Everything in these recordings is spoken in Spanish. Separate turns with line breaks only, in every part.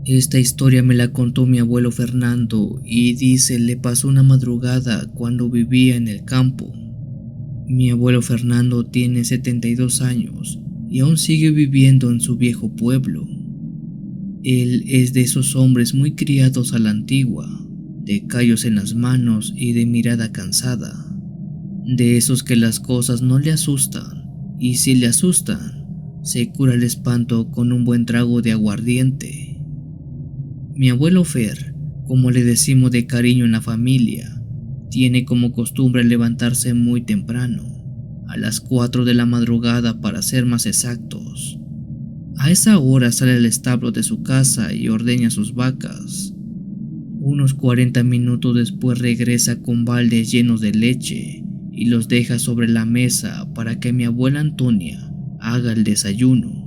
Esta historia me la contó mi abuelo Fernando y dice le pasó una madrugada cuando vivía en el campo. Mi abuelo Fernando tiene 72 años y aún sigue viviendo en su viejo pueblo. Él es de esos hombres muy criados a la antigua, de callos en las manos y de mirada cansada. De esos que las cosas no le asustan, y si le asustan, se cura el espanto con un buen trago de aguardiente. Mi abuelo Fer, como le decimos de cariño en la familia, tiene como costumbre levantarse muy temprano, a las 4 de la madrugada para ser más exactos. A esa hora sale al establo de su casa y ordeña sus vacas. Unos 40 minutos después regresa con baldes llenos de leche y los deja sobre la mesa para que mi abuela Antonia haga el desayuno.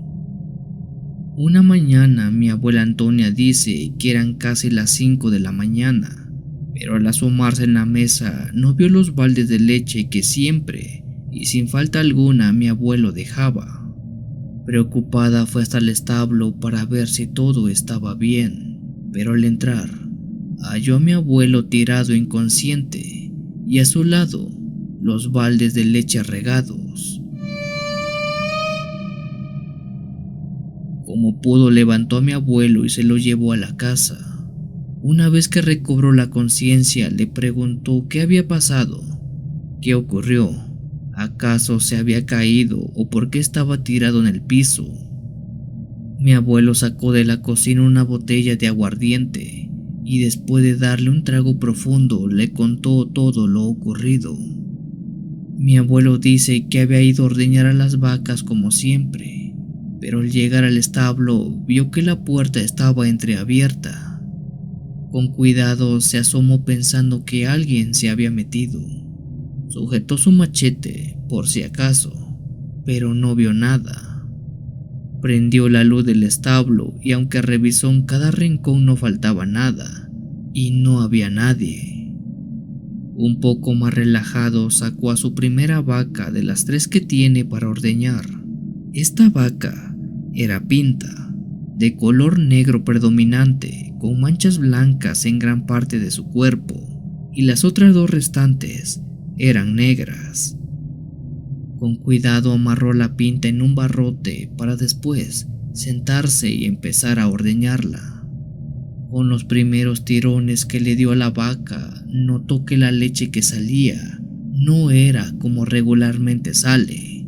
Una mañana mi abuela Antonia dice que eran casi las 5 de la mañana, pero al asomarse en la mesa no vio los baldes de leche que siempre y sin falta alguna mi abuelo dejaba. Preocupada fue hasta el establo para ver si todo estaba bien, pero al entrar halló a mi abuelo tirado inconsciente y a su lado los baldes de leche regados. Como pudo levantó a mi abuelo y se lo llevó a la casa. Una vez que recobró la conciencia le preguntó qué había pasado, qué ocurrió, acaso se había caído o por qué estaba tirado en el piso. Mi abuelo sacó de la cocina una botella de aguardiente y después de darle un trago profundo le contó todo lo ocurrido. Mi abuelo dice que había ido a ordeñar a las vacas como siempre, pero al llegar al establo vio que la puerta estaba entreabierta. Con cuidado se asomó pensando que alguien se había metido. Sujetó su machete por si acaso, pero no vio nada. Prendió la luz del establo y aunque revisó en cada rincón no faltaba nada, y no había nadie. Un poco más relajado sacó a su primera vaca de las 3 que tiene para ordeñar. Esta vaca era Pinta, de color negro predominante, con manchas blancas en gran parte de su cuerpo, y las otras 2 restantes eran negras. Con cuidado amarró la Pinta en un barrote para después sentarse y empezar a ordeñarla. Con los primeros tirones que le dio a la vaca, notó que la leche que salía no era como regularmente sale.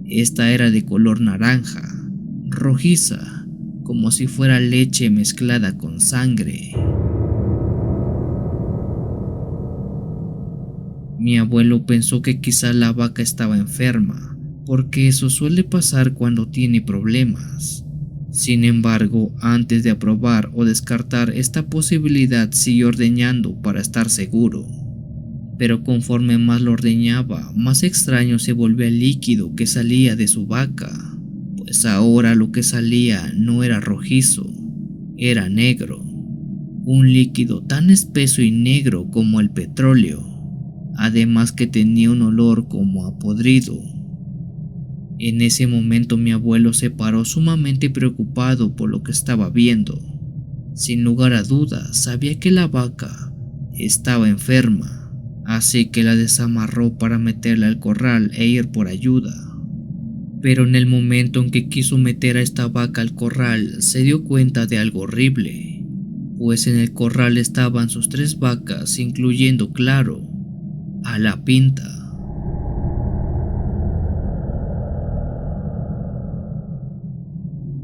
Esta era de color naranja, rojiza, como si fuera leche mezclada con sangre. Mi abuelo pensó que quizá la vaca estaba enferma, porque eso suele pasar cuando tiene problemas. Sin embargo, antes de aprobar o descartar esta posibilidad, siguió ordeñando para estar seguro. Pero conforme más lo ordeñaba, más extraño se volvía el líquido que salía de su vaca, pues ahora lo que salía no era rojizo, era negro, un líquido tan espeso y negro como el petróleo, además que tenía un olor como a podrido. En ese momento mi abuelo se paró sumamente preocupado por lo que estaba viendo. Sin lugar a dudas, sabía que la vaca estaba enferma, así que la desamarró para meterla al corral e ir por ayuda. Pero en el momento en que quiso meter a esta vaca al corral, se dio cuenta de algo horrible, pues en el corral estaban sus 3 vacas, incluyendo, claro, a la Pinta.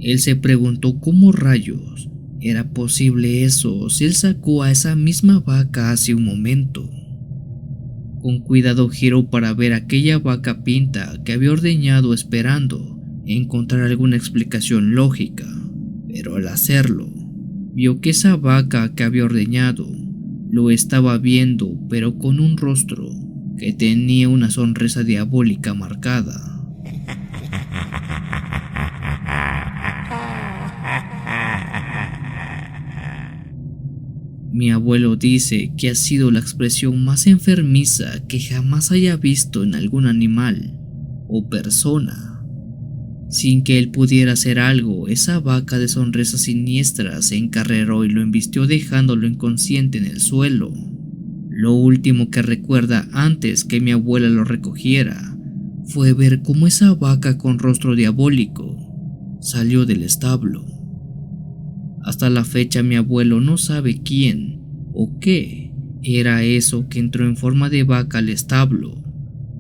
Él se preguntó cómo rayos era posible eso si él sacó a esa misma vaca hace un momento. Con cuidado giró para ver aquella vaca Pinta que había ordeñado esperando encontrar alguna explicación lógica, pero al hacerlo, vio que esa vaca que había ordeñado lo estaba viendo, pero con un rostro que tenía una sonrisa diabólica marcada. Mi abuelo dice que ha sido la expresión más enfermiza que jamás haya visto en algún animal o persona. Sin que él pudiera hacer algo, esa vaca de sonrisa siniestra se encarreró y lo embistió dejándolo inconsciente en el suelo. Lo último que recuerda antes que mi abuela lo recogiera fue ver cómo esa vaca con rostro diabólico salió del establo. Hasta la fecha mi abuelo no sabe quién o qué era eso que entró en forma de vaca al establo,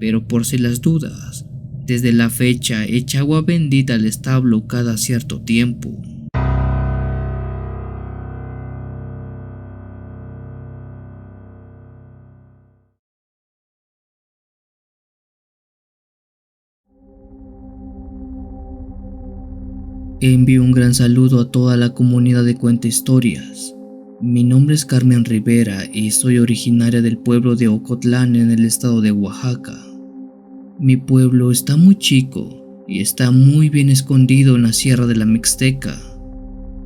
pero por si las dudas, desde la fecha echa agua bendita al establo cada cierto tiempo. Envío un gran saludo a toda la comunidad de Cuenta Historias. Mi nombre es Carmen Rivera y soy originaria del pueblo de Ocotlán en el estado de Oaxaca. Mi pueblo está muy chico y está muy bien escondido en la Sierra de la Mixteca.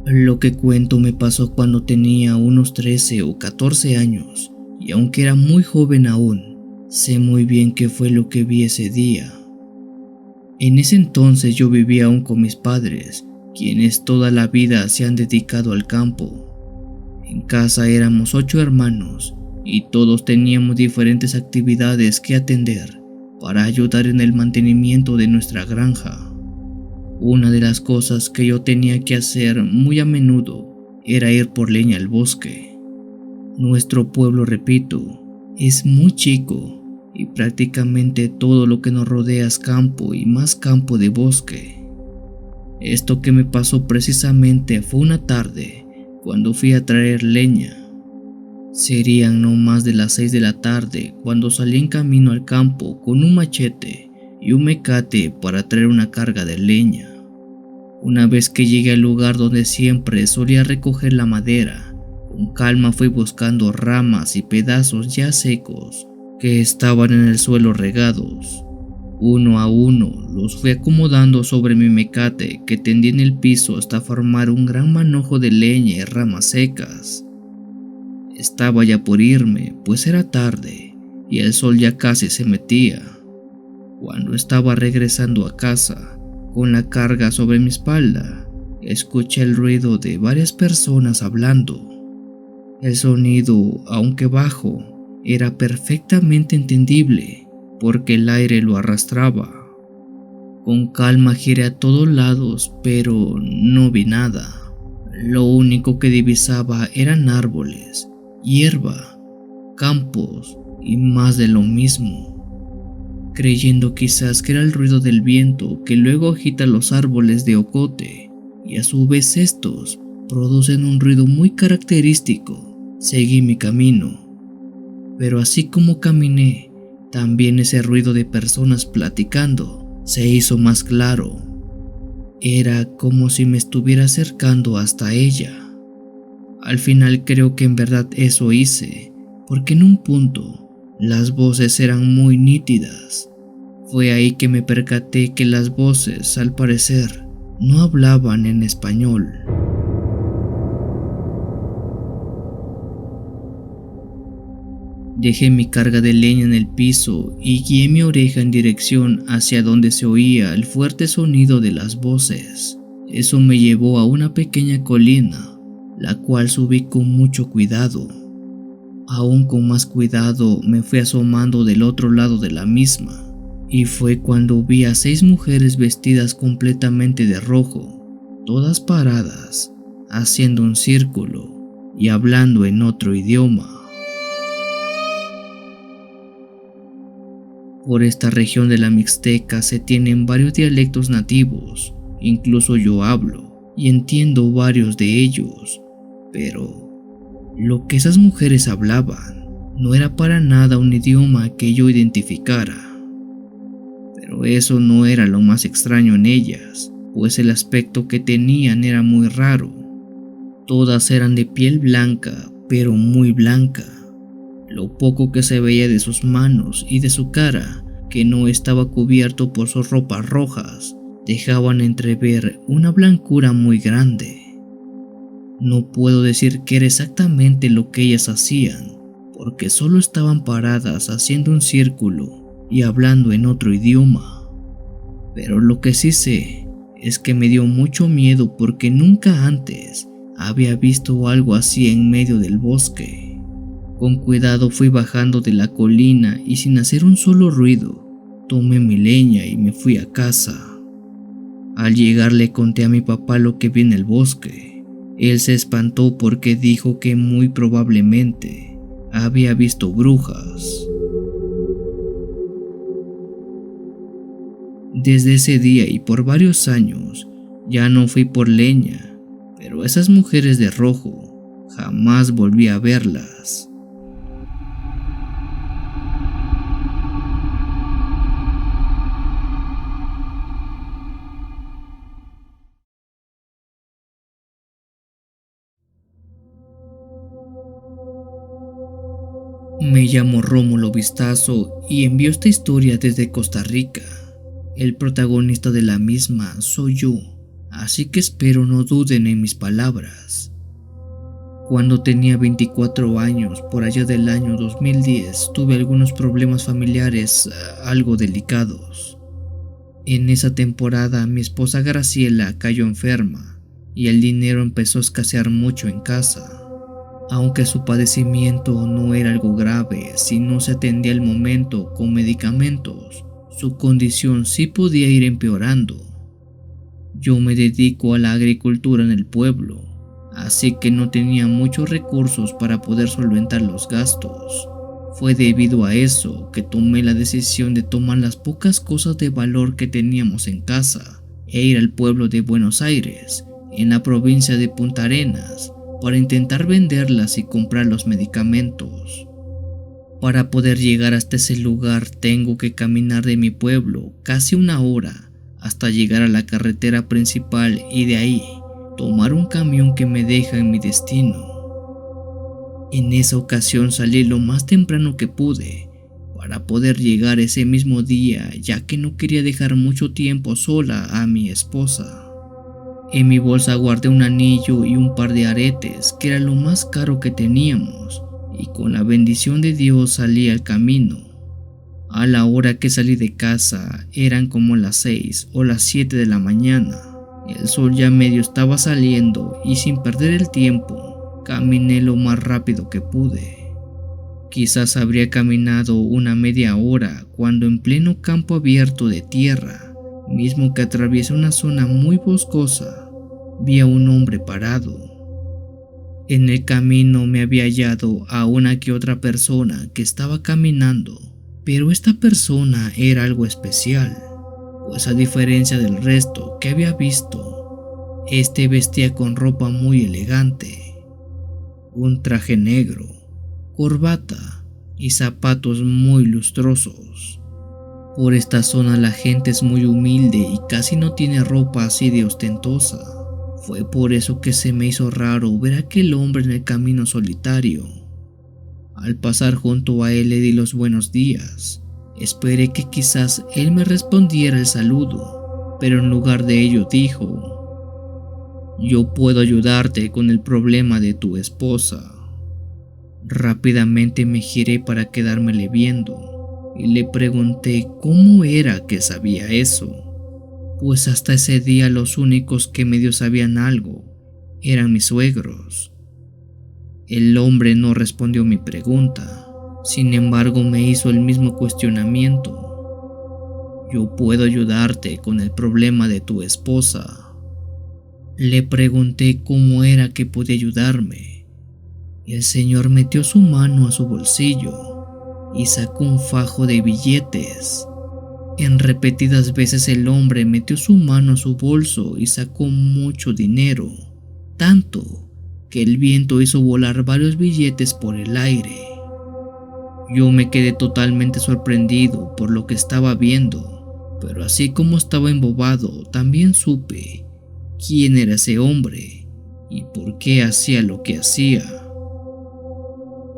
Lo que cuento me pasó cuando tenía unos 13 o 14 años y aunque era muy joven aún, sé muy bien qué fue lo que vi ese día. En ese entonces yo vivía aún con mis padres, quienes toda la vida se han dedicado al campo. En casa éramos 8 hermanos y todos teníamos diferentes actividades que atender para ayudar en el mantenimiento de nuestra granja. Una de las cosas que yo tenía que hacer muy a menudo era ir por leña al bosque. Nuestro pueblo, repito, es muy chico y prácticamente todo lo que nos rodea es campo y más campo de bosque. Esto que me pasó precisamente fue una tarde cuando fui a traer leña. Serían no más de las 6 de la tarde cuando salí en camino al campo con un machete y un mecate para traer una carga de leña. Una vez que llegué al lugar donde siempre solía recoger la madera, con calma fui buscando ramas y pedazos ya secos que estaban en el suelo regados. Uno a uno los fui acomodando sobre mi mecate que tendí en el piso hasta formar un gran manojo de leña y ramas secas. Estaba ya por irme, pues era tarde y el sol ya casi se metía. Cuando estaba regresando a casa, con la carga sobre mi espalda, escuché el ruido de varias personas hablando. El sonido, aunque bajo, era perfectamente entendible porque el aire lo arrastraba. Con calma giré a todos lados, pero no vi nada. Lo único que divisaba eran árboles, hierba, campos y más de lo mismo, creyendo quizás que era el ruido del viento que luego agita los árboles de ocote y a su vez estos producen un ruido muy característico. Seguí mi camino, pero así como caminé, también ese ruido de personas platicando se hizo más claro. Era como si me estuviera acercando hasta ella. Al final creo que en verdad eso hice, porque en un punto las voces eran muy nítidas. Fue ahí que me percaté que las voces, al parecer, no hablaban en español. Dejé mi carga de leña en el piso y guié mi oreja en dirección hacia donde se oía el fuerte sonido de las voces. Eso me llevó a una pequeña colina, la cual subí con mucho cuidado. Aún con más cuidado me fui asomando del otro lado de la misma, y fue cuando vi a 6 mujeres vestidas completamente de rojo, todas paradas, haciendo un círculo y hablando en otro idioma. Por esta región de la Mixteca se tienen varios dialectos nativos, incluso yo hablo y entiendo varios de ellos, pero lo que esas mujeres hablaban no era para nada un idioma que yo identificara. Pero eso no era lo más extraño en ellas, pues el aspecto que tenían era muy raro. Todas eran de piel blanca, pero muy blanca. Lo poco que se veía de sus manos y de su cara, que no estaba cubierto por sus ropas rojas, dejaban entrever una blancura muy grande. No puedo decir qué era exactamente lo que ellas hacían, porque solo estaban paradas haciendo un círculo y hablando en otro idioma. Pero lo que sí sé es que me dio mucho miedo porque nunca antes había visto algo así en medio del bosque. Con cuidado fui bajando de la colina y sin hacer un solo ruido, tomé mi leña y me fui a casa. Al llegar le conté a mi papá lo que vi en el bosque. Él se espantó porque dijo que muy probablemente había visto brujas. Desde ese día y por varios años ya no fui por leña, pero esas mujeres de rojo jamás volví a verlas. Me llamo Rómulo Vistazo y envío esta historia desde Costa Rica. El protagonista de la misma soy yo, así que espero no duden en mis palabras. Cuando tenía 24 años, por allá del año 2010, tuve algunos problemas familiares algo delicados. En esa temporada mi esposa Graciela cayó enferma y el dinero empezó a escasear mucho en casa. Aunque su padecimiento no era algo grave si no se atendía al momento con medicamentos, su condición sí podía ir empeorando. Yo me dedico a la agricultura en el pueblo, así que no tenía muchos recursos para poder solventar los gastos. Fue debido a eso que tomé la decisión de tomar las pocas cosas de valor que teníamos en casa e ir al pueblo de Buenos Aires, en la provincia de Punta Arenas, para intentar venderlas y comprar los medicamentos. Para poder llegar hasta ese lugar tengo que caminar de mi pueblo casi una hora hasta llegar a la carretera principal y de ahí tomar un camión que me deja en mi destino. En esa ocasión salí lo más temprano que pude para poder llegar ese mismo día, ya que no quería dejar mucho tiempo sola a mi esposa. En mi bolsa guardé un anillo y un par de aretes, que era lo más caro que teníamos, y con la bendición de Dios salí al camino. A la hora que salí de casa eran como las 6 o las 7 de la mañana. El sol ya medio estaba saliendo y sin perder el tiempo, caminé lo más rápido que pude. Quizás habría caminado una media hora cuando en pleno campo abierto de tierra, mismo que atraviesa una zona muy boscosa, vi a un hombre parado. En el camino me había hallado a una que otra persona que estaba caminando, pero esta persona era algo especial, pues a diferencia del resto que había visto, este vestía con ropa muy elegante, un traje negro, corbata y zapatos muy lustrosos. Por esta zona la gente es muy humilde y casi no tiene ropa así de ostentosa. Fue por eso que se me hizo raro ver a aquel hombre en el camino solitario. Al pasar junto a él le di los buenos días. Esperé que quizás él me respondiera el saludo, pero en lugar de ello dijo: "Yo puedo ayudarte con el problema de tu esposa". Rápidamente me giré para quedármele viendo y le pregunté cómo era que sabía eso, pues hasta ese día los únicos que medio sabían algo eran mis suegros. El hombre no respondió mi pregunta, sin embargo me hizo el mismo cuestionamiento. "Yo puedo ayudarte con el problema de tu esposa". Le pregunté cómo era que podía ayudarme. El señor metió su mano a su bolsillo y sacó un fajo de billetes. En repetidas veces el hombre metió su mano a su bolso y sacó mucho dinero, tanto que el viento hizo volar varios billetes por el aire. Yo me quedé totalmente sorprendido por lo que estaba viendo, pero así como estaba embobado, también supe quién era ese hombre y por qué hacía lo que hacía.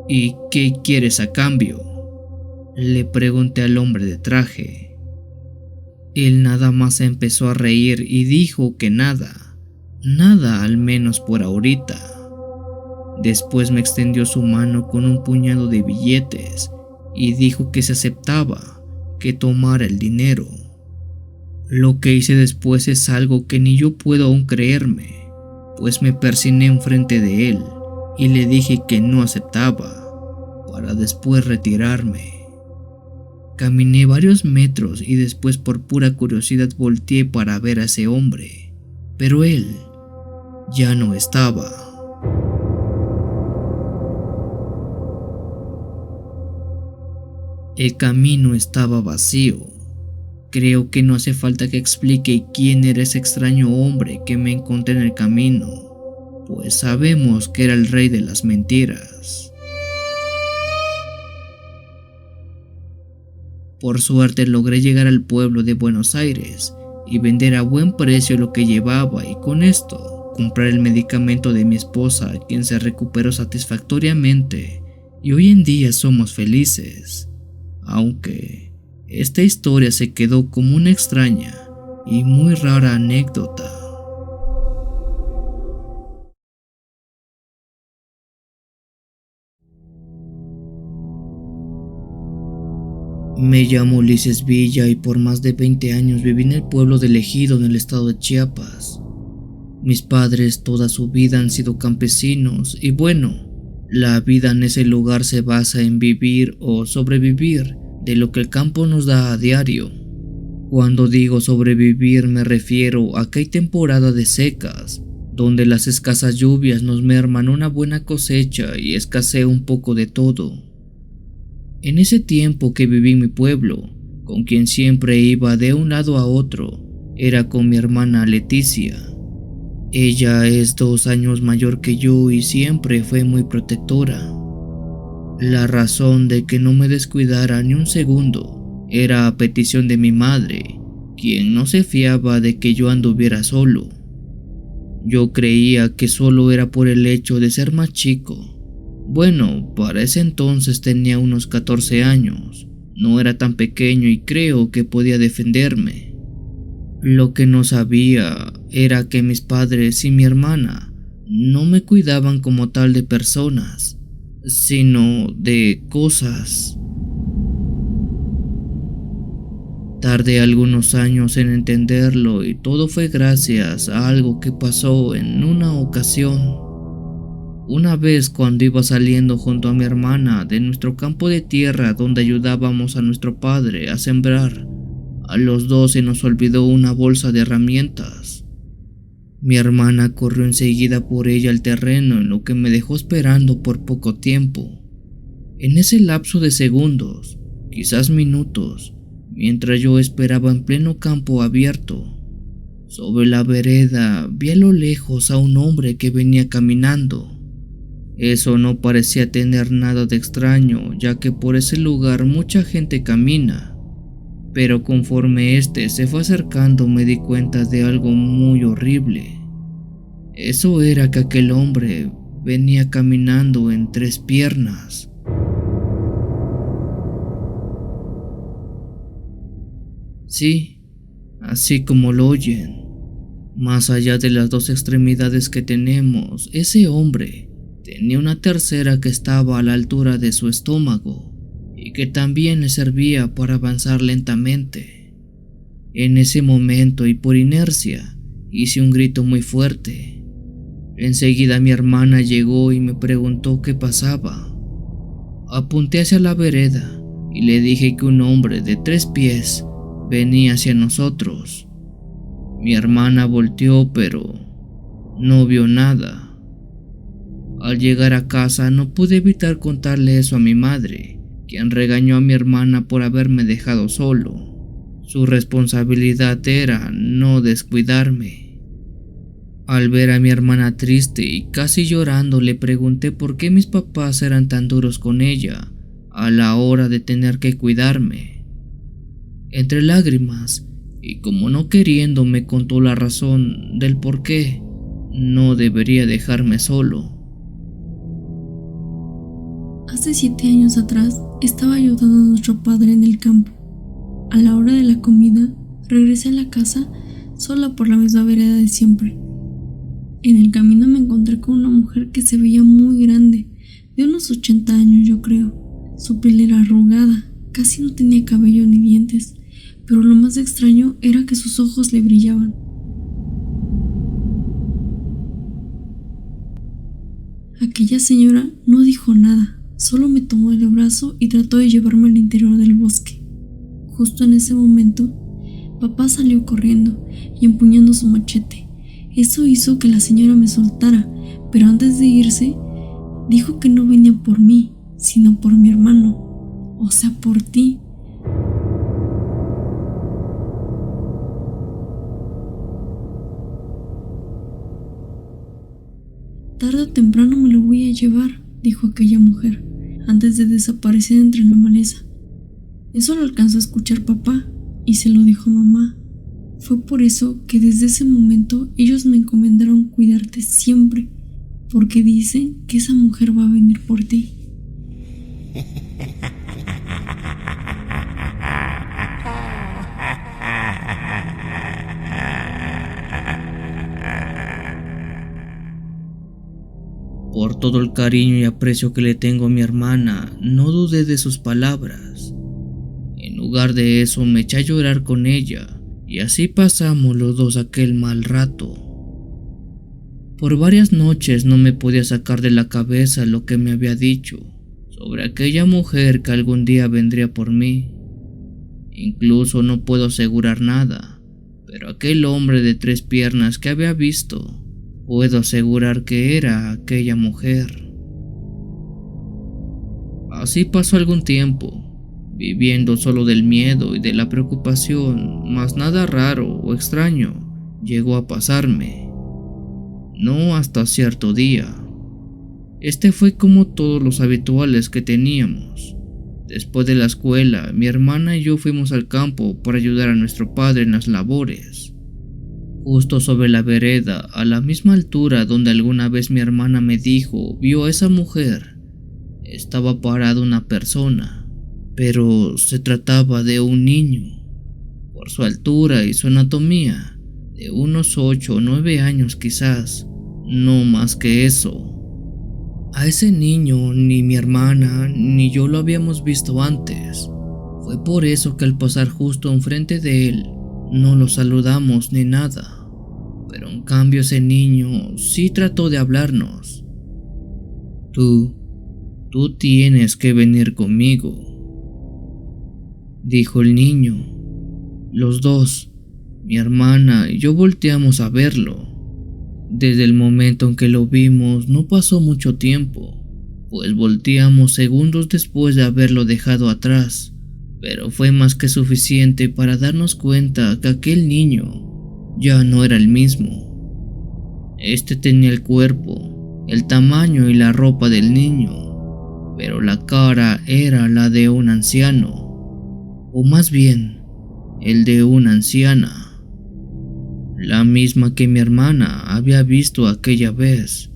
"¿Y qué quieres a cambio?", le pregunté al hombre de traje. Él nada más empezó a reír y dijo que nada al menos por ahorita. Después me extendió su mano con un puñado de billetes y dijo que se aceptaba, que tomara el dinero. Lo que hice después es algo que ni yo puedo aún creerme, pues me persiné enfrente de él y le dije que no aceptaba, para después retirarme. Caminé varios metros y después por pura curiosidad volteé para ver a ese hombre, pero él ya no estaba. El camino estaba vacío. Creo que no hace falta que explique quién era ese extraño hombre que me encontré en el camino, pues sabemos que era el rey de las mentiras. Por suerte logré llegar al pueblo de Buenos Aires y vender a buen precio lo que llevaba, y con esto comprar el medicamento de mi esposa, quien se recuperó satisfactoriamente y hoy en día somos felices, aunque esta historia se quedó como una extraña y muy rara anécdota. Me llamo Ulises Villa y por más de 20 años viví en el pueblo de Ejido en el estado de Chiapas. Mis padres toda su vida han sido campesinos y bueno, la vida en ese lugar se basa en vivir o sobrevivir de lo que el campo nos da a diario. Cuando digo sobrevivir me refiero a que hay temporada de secas, donde las escasas lluvias nos merman una buena cosecha y escasea un poco de todo. En ese tiempo que viví en mi pueblo, con quien siempre iba de un lado a otro, era con mi hermana Leticia. Ella es 2 años mayor que yo y siempre fue muy protectora. La razón de que no me descuidara ni un segundo era a petición de mi madre, quien no se fiaba de que yo anduviera solo. Yo creía que solo era por el hecho de ser más chico. Bueno, para ese entonces tenía unos 14 años, no era tan pequeño y creo que podía defenderme. Lo que no sabía era que mis padres y mi hermana no me cuidaban como tal de personas, sino de cosas. Tardé algunos años en entenderlo y todo fue gracias a algo que pasó en una ocasión. Una vez cuando iba saliendo junto a mi hermana de nuestro campo de tierra donde ayudábamos a nuestro padre a sembrar, a los dos se nos olvidó una bolsa de herramientas. Mi hermana corrió enseguida por ella al terreno, en lo que me dejó esperando por poco tiempo. En ese lapso de segundos, quizás minutos, mientras yo esperaba en pleno campo abierto, sobre la vereda vi a lo lejos a un hombre que venía caminando. Eso no parecía tener nada de extraño, ya que por ese lugar mucha gente camina. Pero conforme este se fue acercando me di cuenta de algo muy horrible. Eso era que aquel hombre venía caminando en 3 piernas. Sí, así como lo oyen. Más allá de las 2 extremidades que tenemos, ese hombre tenía una tercera que estaba a la altura de su estómago y que también le servía para avanzar lentamente. En ese momento y por inercia hice un grito muy fuerte. Enseguida mi hermana llegó y me preguntó qué pasaba. Apunté hacia la vereda y le dije que un hombre de 3 pies venía hacia nosotros. Mi hermana volteó pero no vio nada. Al llegar a casa no pude evitar contarle eso a mi madre, quien regañó a mi hermana por haberme dejado solo. Su responsabilidad era no descuidarme. Al ver a mi hermana triste y casi llorando, le pregunté por qué mis papás eran tan duros con ella a la hora de tener que cuidarme. Entre lágrimas y como no queriendo me contó la razón del por qué no debería dejarme solo.
Hace 7 años atrás estaba ayudando a nuestro padre en el campo. A la hora de la comida regresé a la casa sola por la misma vereda de siempre. En el camino me encontré con una mujer que se veía muy grande, de unos 80 años yo creo. Su piel era arrugada, casi no tenía cabello ni dientes, pero lo más extraño era que sus ojos le brillaban. Aquella señora no dijo nada, solo me tomó el brazo y trató de llevarme al interior del bosque. Justo en ese momento, papá salió corriendo y empuñando su machete. Eso hizo que la señora me soltara, pero antes de irse, dijo que no venía por mí, sino por mi hermano, o sea, por ti. Tarde o temprano me lo voy a llevar, dijo aquella mujer, antes de desaparecer entre la maleza. Eso lo alcanzó a escuchar papá y se lo dijo mamá. Fue por eso que desde ese momento ellos me encomendaron cuidarte siempre, porque dicen que esa mujer va a venir por ti.
Por todo el cariño y aprecio que le tengo a mi hermana, no dudé de sus palabras. En lugar de eso, me eché a llorar con ella, y así pasamos los dos aquel mal rato. Por varias noches no me podía sacar de la cabeza lo que me había dicho sobre aquella mujer que algún día vendría por mí. Incluso no puedo asegurar nada, pero aquel hombre de 3 piernas que había visto, puedo asegurar que era aquella mujer. Así pasó algún tiempo, viviendo solo del miedo y de la preocupación, mas nada raro o extraño llegó a pasarme. No hasta cierto día. Este fue como todos los habituales que teníamos. Después de la escuela, mi hermana y yo fuimos al campo para ayudar a nuestro padre en las labores. Justo sobre la vereda, a la misma altura donde alguna vez mi hermana me dijo vio a esa mujer, estaba parada una persona, pero se trataba de un niño. Por su altura y su anatomía, de unos 8 o 9 años quizás, no más que eso. A ese niño ni mi hermana ni yo lo habíamos visto antes. Fue por eso que al pasar justo enfrente de él, no lo saludamos ni nada. Pero en cambio ese niño sí trató de hablarnos. Tú tienes que venir conmigo, dijo el niño. Los dos, mi hermana y yo, volteamos a verlo. Desde el momento en que lo vimos no pasó mucho tiempo, pues volteamos segundos después de haberlo dejado atrás, pero fue más que suficiente para darnos cuenta que aquel niño ya no era el mismo. Este tenía el cuerpo, el tamaño y la ropa del niño, pero la cara era la de un anciano, o más bien, el de una anciana, la misma que mi hermana había visto aquella vez.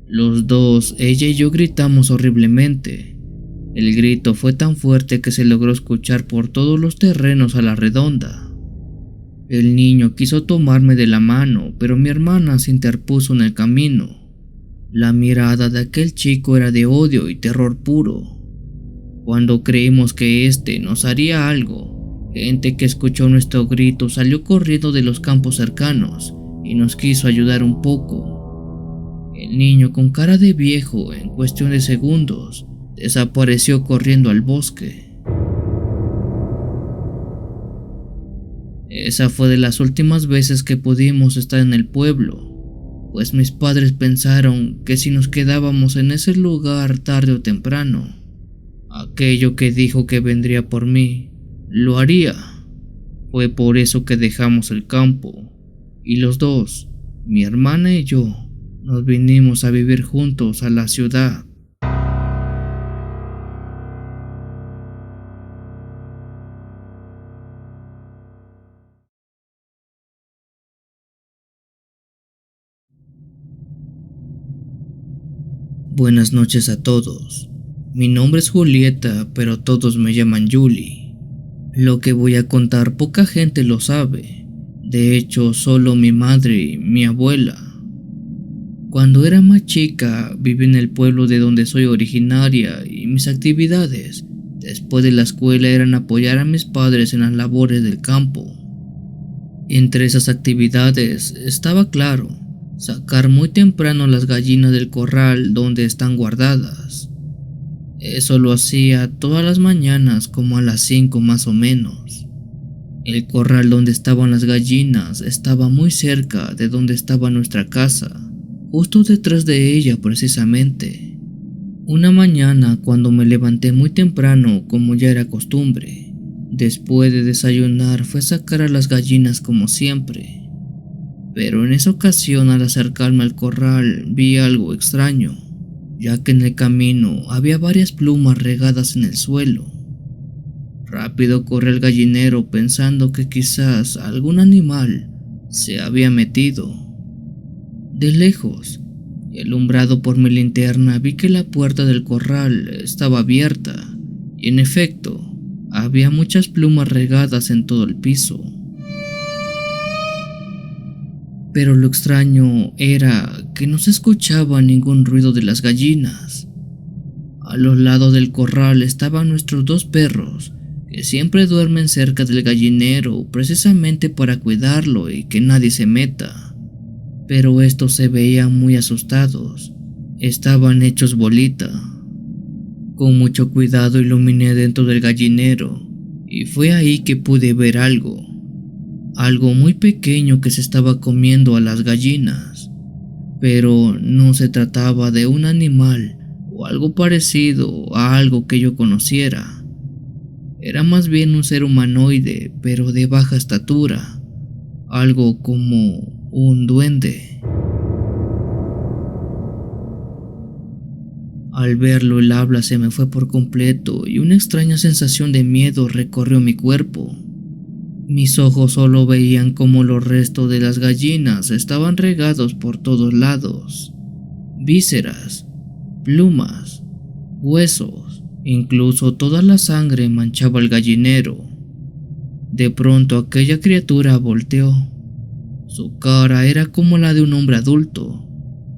Los dos, ella y yo, gritamos horriblemente. El grito fue tan fuerte que se logró escuchar por todos los terrenos a la redonda. El niño quiso tomarme de la mano, pero mi hermana se interpuso en el camino. La mirada de aquel chico era de odio y terror puro. Cuando creímos que éste nos haría algo, gente que escuchó nuestro grito salió corriendo de los campos cercanos y nos quiso ayudar un poco. El niño, con cara de viejo, en cuestión de segundos, desapareció corriendo al bosque. Esa fue de las últimas veces que pudimos estar en el pueblo, pues mis padres pensaron que si nos quedábamos en ese lugar tarde o temprano, aquello que dijo que vendría por mí, lo haría. Fue por eso que dejamos el campo, y los dos, mi hermana y yo, nos vinimos a vivir juntos a la ciudad. Buenas noches a todos. Mi nombre es Julieta, pero todos me llaman Julie. Lo que voy a contar poca gente lo sabe. De hecho, solo mi madre y mi abuela. Cuando era más chica, viví en el pueblo de donde soy originaria y mis actividades después de la escuela eran apoyar a mis padres en las labores del campo. Entre esas actividades estaba claro, sacar muy temprano las gallinas del corral donde están guardadas. Eso lo hacía todas las mañanas como a las 5 más o menos. El corral donde estaban las gallinas estaba muy cerca de donde estaba nuestra casa, justo detrás de ella precisamente. Una mañana, cuando me levanté muy temprano como ya era costumbre, después de desayunar fue a sacar a las gallinas como siempre. Pero en esa ocasión, al acercarme al corral vi algo extraño, ya que en el camino había varias plumas regadas en el suelo. Rápido corrí al gallinero pensando que quizás algún animal se había metido. De lejos, y alumbrado por mi linterna, vi que la puerta del corral estaba abierta y en efecto había muchas plumas regadas en todo el piso. Pero lo extraño era que no se escuchaba ningún ruido de las gallinas. A los lados del corral estaban nuestros 2 perros, que siempre duermen cerca del gallinero precisamente para cuidarlo y que nadie se meta. Pero estos se veían muy asustados, estaban hechos bolita. Con mucho cuidado iluminé dentro del gallinero y fue ahí que pude ver algo muy pequeño que se estaba comiendo a las gallinas. Pero no se trataba de un animal o algo parecido a algo que yo conociera. Era más bien un ser humanoide, pero de baja estatura, algo como un duende. Al verlo, el habla se me fue por completo y una extraña sensación de miedo recorrió mi cuerpo. Mis ojos solo veían cómo los restos de las gallinas estaban regados por todos lados. Vísceras, plumas, huesos, incluso toda la sangre manchaba el gallinero. De pronto aquella criatura volteó. Su cara era como la de un hombre adulto,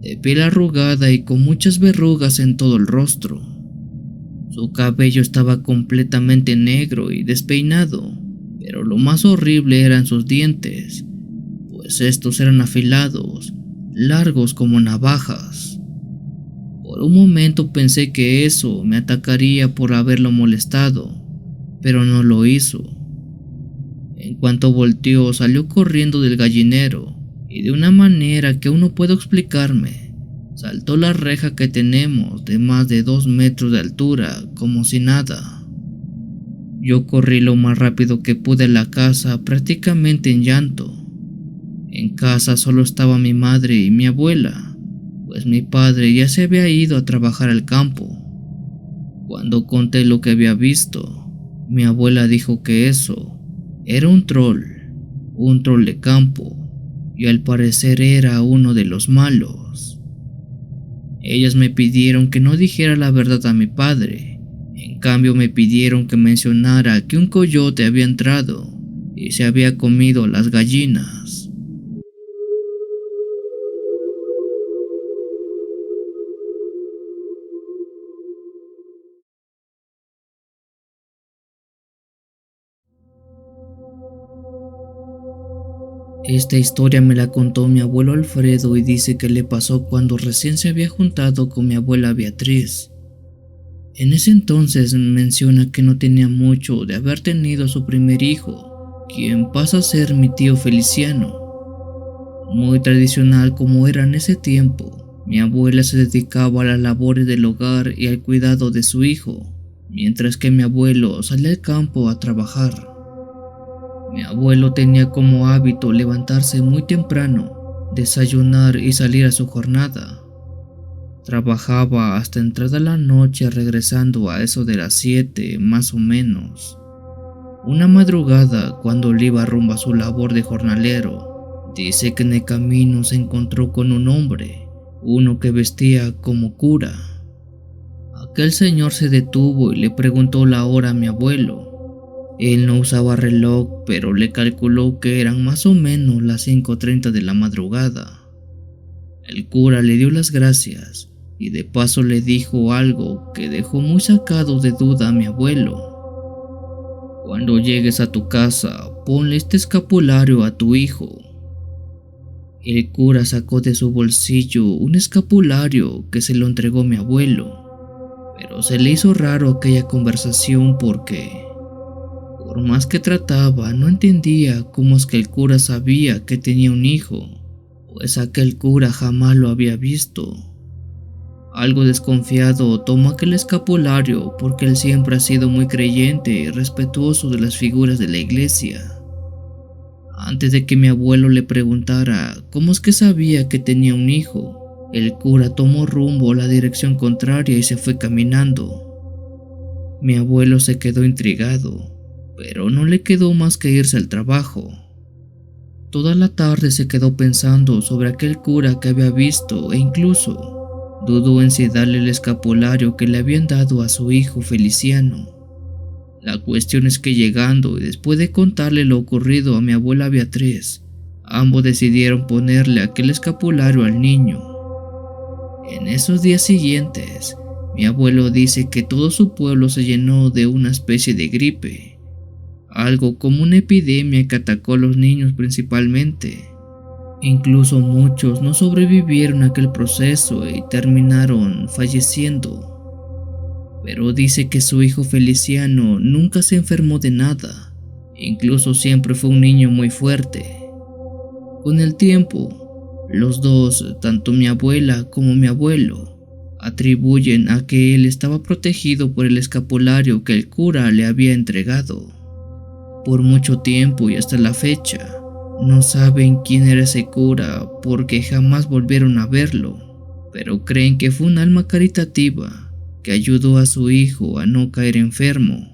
de piel arrugada y con muchas verrugas en todo el rostro. Su cabello estaba completamente negro y despeinado, pero lo más horrible eran sus dientes, pues estos eran afilados, largos como navajas. Por un momento pensé que eso me atacaría por haberlo molestado, pero no lo hizo. En cuanto volteó, salió corriendo del gallinero y de una manera que aún no puedo explicarme, saltó la reja que tenemos de más de 2 metros de altura como si nada. Yo corrí lo más rápido que pude a la casa, prácticamente en llanto. En casa solo estaba mi madre y mi abuela, pues mi padre ya se había ido a trabajar al campo. Cuando conté lo que había visto, mi abuela dijo que eso era un troll de campo, y al parecer era uno de los malos. Ellas me pidieron que no dijera la verdad a mi padre. En cambio me pidieron que mencionara que un coyote había entrado y se había comido las gallinas. Esta historia me la contó mi abuelo Alfredo y dice que le pasó cuando recién se había juntado con mi abuela Beatriz. En ese entonces menciona que no tenía mucho de haber tenido a su primer hijo, quien pasa a ser mi tío Feliciano. Muy tradicional como era en ese tiempo, mi abuela se dedicaba a las labores del hogar y al cuidado de su hijo, mientras que mi abuelo salía al campo a trabajar. Mi abuelo tenía como hábito levantarse muy temprano, desayunar y salir a su jornada. Trabajaba hasta entrada la noche, regresando a eso de las 7 más o menos. Una madrugada, cuando él iba rumbo a su labor de jornalero, dice que en el camino se encontró con un hombre, uno que vestía como cura. Aquel señor se detuvo y le preguntó la hora a mi abuelo. Él no usaba reloj, pero le calculó que eran más o menos las 5:30 de la madrugada. El cura le dio las gracias y de paso le dijo algo que dejó muy sacado de duda a mi abuelo. Cuando llegues a tu casa, ponle este escapulario a tu hijo. El cura sacó de su bolsillo un escapulario que se lo entregó mi abuelo, pero se le hizo raro aquella conversación porque, por más que trataba, no entendía cómo es que el cura sabía que tenía un hijo, pues aquel cura jamás lo había visto. Algo desconfiado, tomó aquel escapulario porque él siempre ha sido muy creyente y respetuoso de las figuras de la iglesia. Antes de que mi abuelo le preguntara cómo es que sabía que tenía un hijo, el cura tomó rumbo a la dirección contraria y se fue caminando. Mi abuelo se quedó intrigado, pero no le quedó más que irse al trabajo. Toda la tarde se quedó pensando sobre aquel cura que había visto e incluso dudó en si darle el escapulario que le habían dado a su hijo Feliciano. La cuestión es que llegando y después de contarle lo ocurrido a mi abuela Beatriz, ambos decidieron ponerle aquel escapulario al niño. En esos días siguientes, mi abuelo dice que todo su pueblo se llenó de una especie de gripe, algo como una epidemia que atacó a los niños principalmente. Incluso muchos no sobrevivieron a aquel proceso y terminaron falleciendo. Pero dice que su hijo Feliciano nunca se enfermó de nada, incluso siempre fue un niño muy fuerte. Con el tiempo, los dos, tanto mi abuela como mi abuelo, atribuyen a que él estaba protegido por el escapulario que el cura le había entregado. Por mucho tiempo y hasta la fecha, no saben quién era ese cura porque jamás volvieron a verlo, pero creen que fue un alma caritativa que ayudó a su hijo a no caer enfermo.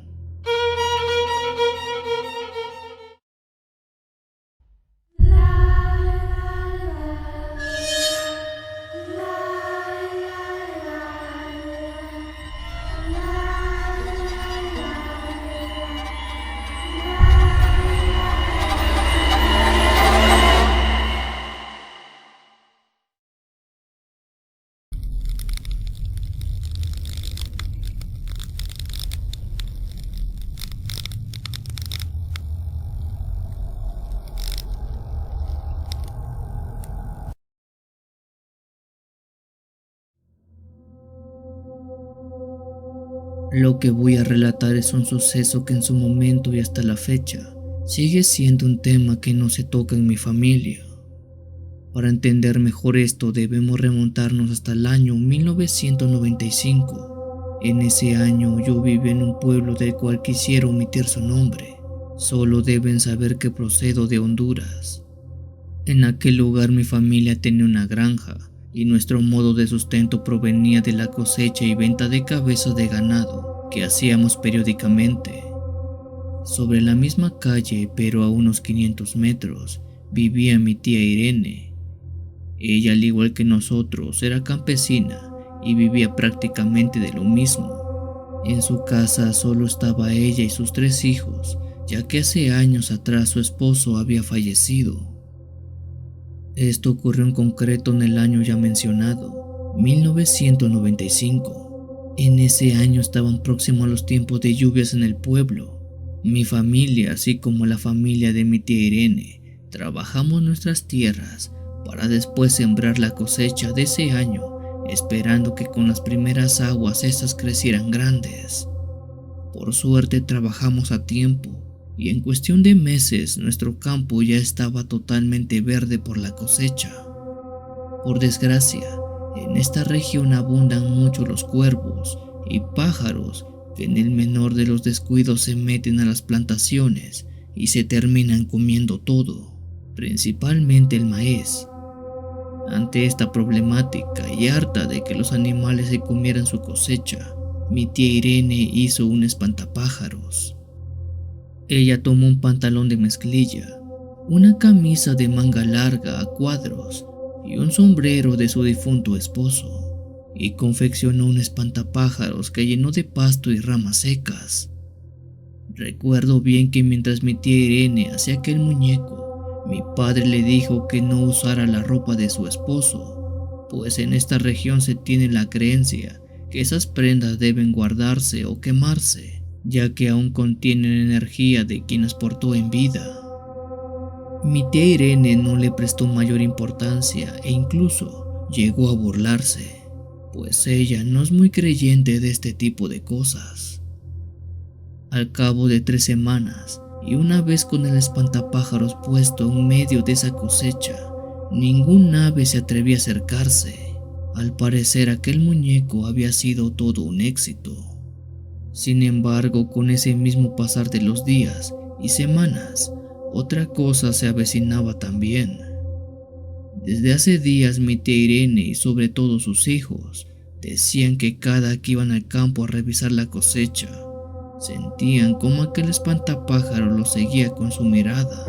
Lo que voy a relatar es un suceso que en su momento y hasta la fecha sigue siendo un tema que no se toca en mi familia. Para entender mejor esto debemos remontarnos hasta el año 1995. En ese año yo vivía en un pueblo del cual quisiera omitir su nombre. Solo deben saber que procedo de Honduras. En aquel lugar mi familia tenía una granja y nuestro modo de sustento provenía de la cosecha y venta de cabezas de ganado que hacíamos periódicamente. Sobre la misma calle, pero a unos 500 metros, vivía mi tía Irene. Ella, al igual que nosotros, era campesina y vivía prácticamente de lo mismo. En su casa solo estaba ella y sus 3 hijos, ya que hace años atrás su esposo había fallecido. Esto ocurrió en concreto en el año ya mencionado, 1995. En ese año estaban próximos a los tiempos de lluvias en el pueblo. Mi familia, así como la familia de mi tía Irene, trabajamos nuestras tierras para después sembrar la cosecha de ese año, esperando que con las primeras aguas estas crecieran grandes. Por suerte trabajamos a tiempo y en cuestión de meses nuestro campo ya estaba totalmente verde por la cosecha. Por desgracia, en esta región abundan mucho los cuervos y pájaros que en el menor de los descuidos se meten a las plantaciones y se terminan comiendo todo, principalmente el maíz. Ante esta problemática y harta de que los animales se comieran su cosecha, mi tía Irene hizo un espantapájaros. Ella tomó un pantalón de mezclilla, una camisa de manga larga a cuadros y un sombrero de su difunto esposo, y confeccionó un espantapájaros que llenó de pasto y ramas secas. Recuerdo bien que mientras mi tía Irene hacía aquel muñeco, mi padre le dijo que no usara la ropa de su esposo, pues en esta región se tiene la creencia que esas prendas deben guardarse o quemarse, ya que aún contienen energía de quien las portó en vida. Mi tía Irene no le prestó mayor importancia e incluso llegó a burlarse, pues ella no es muy creyente de este tipo de cosas. Al cabo de 3 semanas, y una vez con el espantapájaros puesto en medio de esa cosecha, ningún ave se atrevía a acercarse. Al parecer aquel muñeco había sido todo un éxito. Sin embargo, con ese mismo pasar de los días y semanas, otra cosa se avecinaba también. Desde hace días mi tía Irene y sobre todo sus hijos decían que cada que iban al campo a revisar la cosecha, sentían como aquel espantapájaro los seguía con su mirada.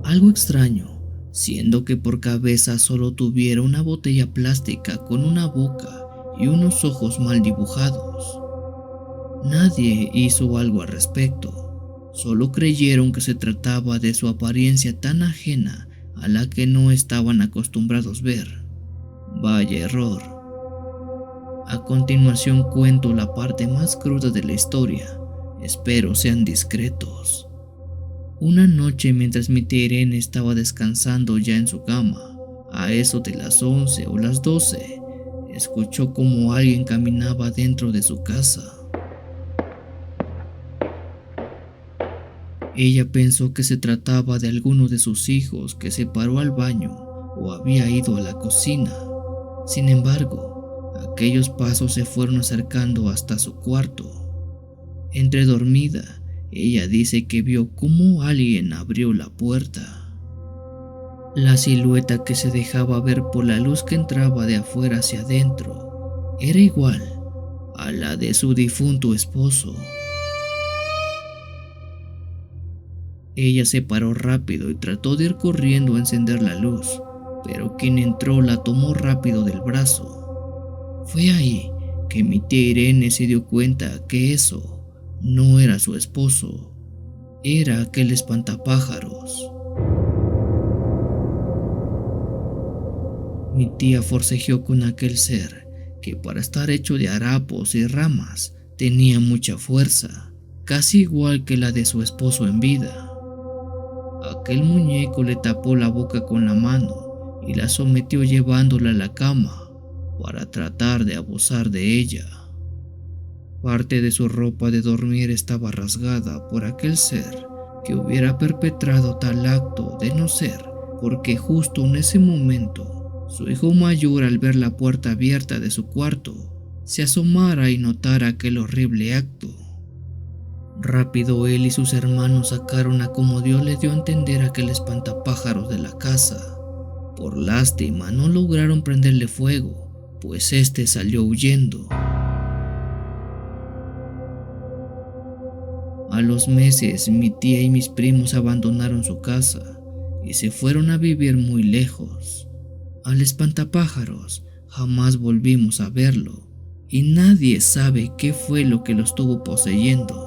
Algo extraño, siendo que por cabeza solo tuviera una botella plástica con una boca y unos ojos mal dibujados. Nadie hizo algo al respecto, solo creyeron que se trataba de su apariencia tan ajena a la que no estaban acostumbrados ver. Vaya error. A continuación cuento la parte más cruda de la historia, espero sean discretos. Una noche mientras mi tía Irene estaba descansando ya en su cama, a eso de las 11 o las 12, escuchó como alguien caminaba dentro de su casa. Ella pensó que se trataba de alguno de sus hijos que se paró al baño o había ido a la cocina. Sin embargo, aquellos pasos se fueron acercando hasta su cuarto. Entre dormida, ella dice que vio cómo alguien abrió la puerta. La silueta que se dejaba ver por la luz que entraba de afuera hacia adentro era igual a la de su difunto esposo. Ella se paró rápido y trató de ir corriendo a encender la luz, pero quien entró la tomó rápido del brazo. Fue ahí que mi tía Irene se dio cuenta que eso no era su esposo, era aquel espantapájaros. Mi tía forcejeó con aquel ser que para estar hecho de harapos y ramas tenía mucha fuerza, casi igual que la de su esposo en vida. Aquel muñeco le tapó la boca con la mano y la sometió llevándola a la cama para tratar de abusar de ella. Parte de su ropa de dormir estaba rasgada por aquel ser que hubiera perpetrado tal acto, de no ser porque justo en ese momento su hijo mayor, al ver la puerta abierta de su cuarto, se asomara y notara aquel horrible acto. Rápido él y sus hermanos sacaron a como Dios le dio a entender aquel espantapájaros de la casa. Por lástima no lograron prenderle fuego, pues este salió huyendo. A los meses mi tía y mis primos abandonaron su casa y se fueron a vivir muy lejos. Al espantapájaros jamás volvimos a verlo y nadie sabe qué fue lo que lo estuvo poseyendo.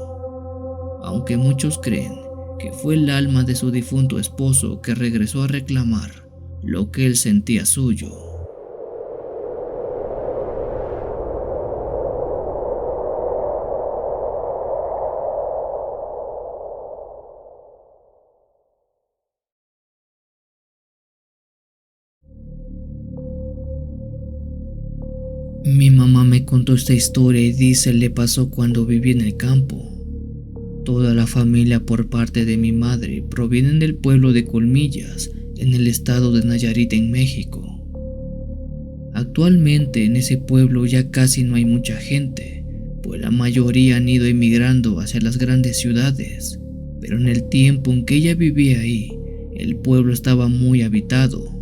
Aunque muchos creen que fue el alma de su difunto esposo que regresó a reclamar lo que él sentía suyo. Mi mamá me contó esta historia y dice le pasó cuando viví en el campo. Toda la familia por parte de mi madre provienen del pueblo de Colmillas, en el estado de Nayarit, en México. Actualmente en ese pueblo ya casi no hay mucha gente, pues la mayoría han ido emigrando hacia las grandes ciudades, pero en el tiempo en que ella vivía ahí, el pueblo estaba muy habitado.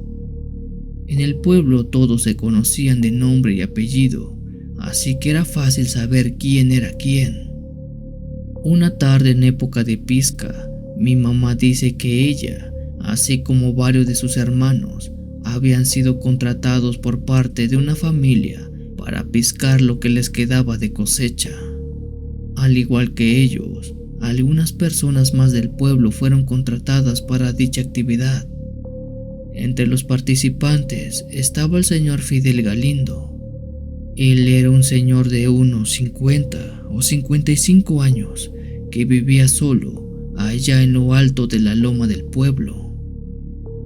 En el pueblo todos se conocían de nombre y apellido, así que era fácil saber quién era quién. Una tarde en época de pisca, mi mamá dice que ella, así como varios de sus hermanos, habían sido contratados por parte de una familia para piscar lo que les quedaba de cosecha. Al igual que ellos, Algunas personas más del pueblo fueron contratadas para dicha actividad. Entre los participantes estaba el señor Fidel Galindo. Él era un señor de unos 50 o 55 años que vivía solo allá en lo alto de la loma del pueblo.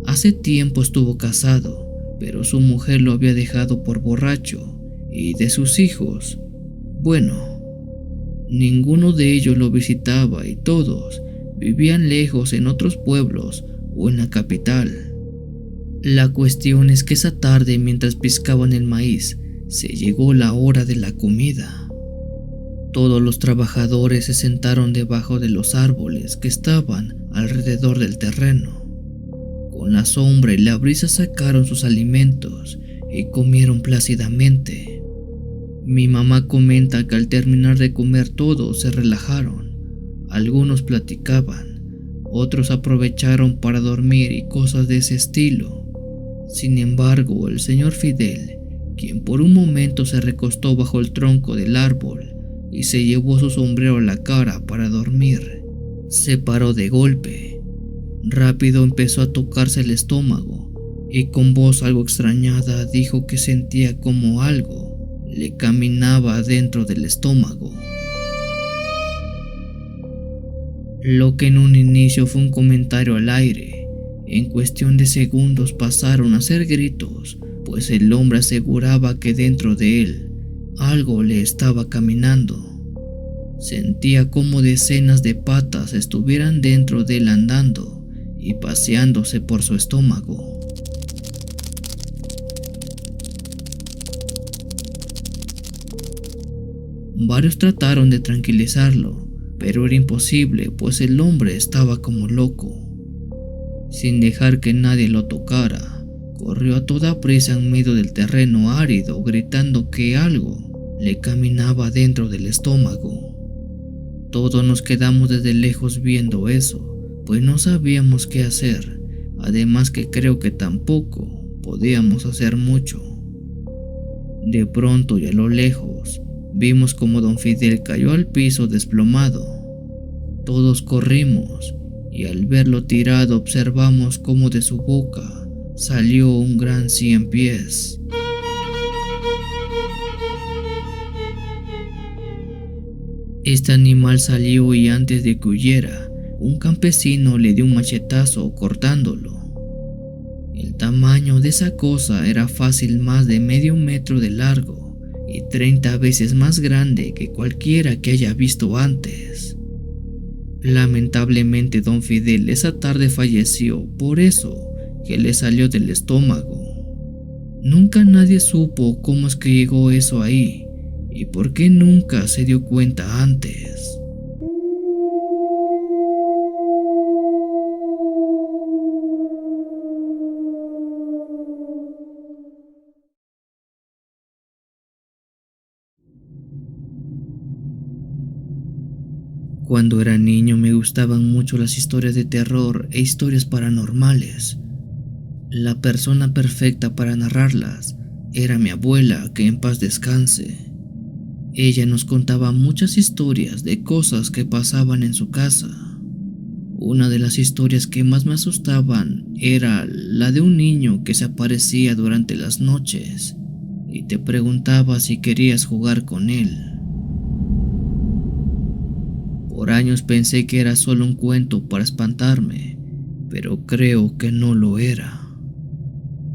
Hace tiempo estuvo casado, pero su mujer lo había dejado por borracho, y de sus hijos, bueno, ninguno de ellos lo visitaba y todos vivían lejos en otros pueblos o en la capital. La cuestión es que esa tarde, mientras piscaban el maíz, se llegó la hora de la comida. Todos los trabajadores se sentaron debajo de los árboles que estaban alrededor del terreno. Con la sombra y la brisa sacaron sus alimentos y comieron plácidamente. Mi mamá comenta que al terminar de comer todos se relajaron. Algunos platicaban, otros aprovecharon para dormir y cosas de ese estilo. Sin embargo, el señor Fidel, quien por un momento se recostó bajo el tronco del árbol y se llevó su sombrero a la cara para dormir, se paró de golpe. Rápido empezó a tocarse el estómago y con voz algo extrañada dijo que sentía como algo le caminaba dentro del estómago. Lo que en un inicio fue un comentario al aire, en cuestión de segundos pasaron a ser gritos, pues el hombre aseguraba que dentro de él algo le estaba caminando. Sentía como decenas de patas estuvieran dentro de él andando y paseándose por su estómago. Varios trataron de tranquilizarlo, pero era imposible, pues el hombre estaba como loco. Sin dejar que nadie lo tocara, corrió a toda prisa en medio del terreno árido, gritando que algo le caminaba dentro del estómago. Todos nos quedamos desde lejos viendo eso, pues no sabíamos qué hacer, además que creo que tampoco podíamos hacer mucho. De pronto y a lo lejos, vimos como don Fidel cayó al piso desplomado. Todos corrimos y al verlo tirado observamos cómo de su boca salió un gran 100 pies. Este animal salió y antes de que huyera, un campesino le dio un machetazo cortándolo. El tamaño de esa cosa era fácil más de medio metro de largo y 30 veces más grande que cualquiera que haya visto antes. Lamentablemente don Fidel esa tarde falleció por eso que le salió del estómago. Nunca nadie supo cómo es que llegó eso ahí y por qué nunca se dio cuenta antes. Cuando era niño me gustaban mucho las historias de terror e historias paranormales. La persona perfecta para narrarlas era mi abuela, que en paz descanse. Ella nos contaba muchas historias de cosas que pasaban en su casa. Una de las historias que más me asustaban era la de un niño que se aparecía durante las noches y te preguntaba si querías jugar con él. Por años pensé que era solo un cuento para espantarme, pero creo que no lo era.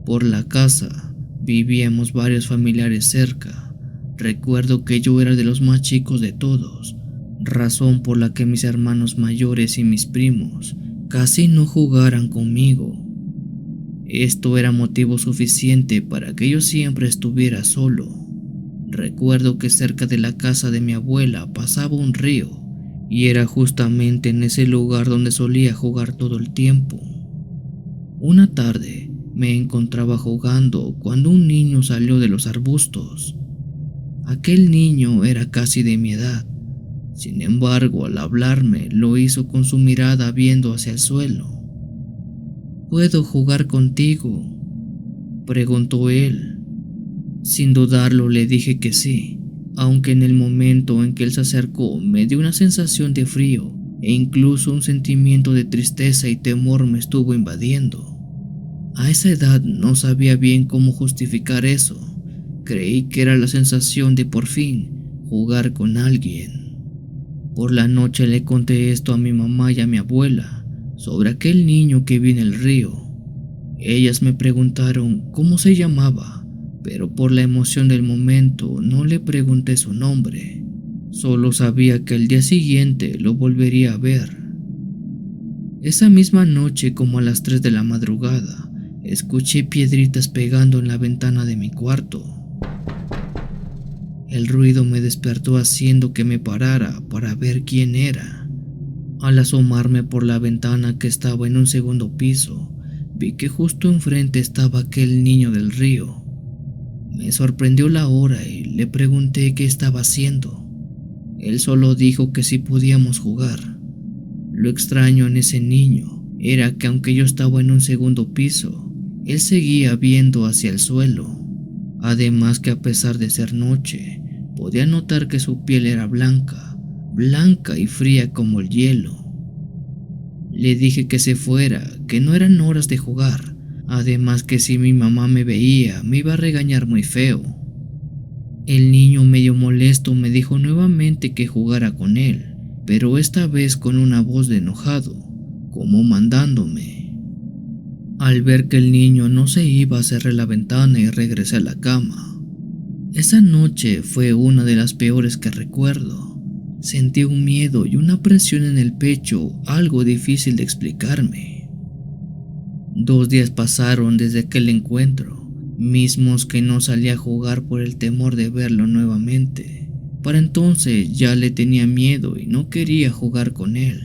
Por la casa vivíamos varios familiares cerca. Recuerdo que yo era de los más chicos de todos, razón por la que mis hermanos mayores y mis primos casi no jugaran conmigo. Esto era motivo suficiente para que yo siempre estuviera solo. Recuerdo que cerca de la casa de mi abuela pasaba un río y era justamente en ese lugar donde solía jugar todo el tiempo. Una tarde me encontraba jugando cuando un niño salió de los arbustos. Aquel niño era casi de mi edad. Sin embargo, al hablarme, lo hizo con su mirada viendo hacia el suelo. ¿Puedo jugar contigo?, preguntó él. Sin dudarlo le dije que sí, aunque en el momento en que él se acercó me dio una sensación de frío e incluso un sentimiento de tristeza y temor me estuvo invadiendo. A esa edad no sabía bien cómo justificar eso. Creí que era la sensación de por fin jugar con alguien. Por la noche le conté esto a mi mamá y a mi abuela sobre aquel niño que vi en el río. Ellas me preguntaron cómo se llamaba, pero por la emoción del momento no le pregunté su nombre. Solo sabía que el día siguiente lo volvería a ver. Esa misma noche, como a las 3 de la madrugada, escuché piedritas pegando en la ventana de mi cuarto. El ruido me despertó haciendo que me parara para ver quién era. Al asomarme por la ventana que estaba en un segundo piso, vi que justo enfrente estaba aquel niño del río. Me sorprendió la hora y le pregunté qué estaba haciendo. Él solo dijo que si podíamos jugar. Lo extraño en ese niño era que aunque yo estaba en un segundo piso, él seguía viendo hacia el suelo. Además que a pesar de ser noche, podía notar que su piel era blanca y fría como el hielo. Le dije que se fuera, que no eran horas de jugar. Además que si mi mamá me veía, me iba a regañar muy feo. El niño medio molesto me dijo nuevamente que jugara con él, pero esta vez con una voz de enojado, como mandándome. Al ver que el niño no se iba, cerré la ventana y regresé a la cama. Esa noche fue una de las peores que recuerdo. Sentí un miedo y una presión en el pecho, algo difícil de explicarme. 2 días pasaron desde aquel encuentro, mismos que no salí a jugar por el temor de verlo nuevamente. Para entonces ya le tenía miedo y no quería jugar con él.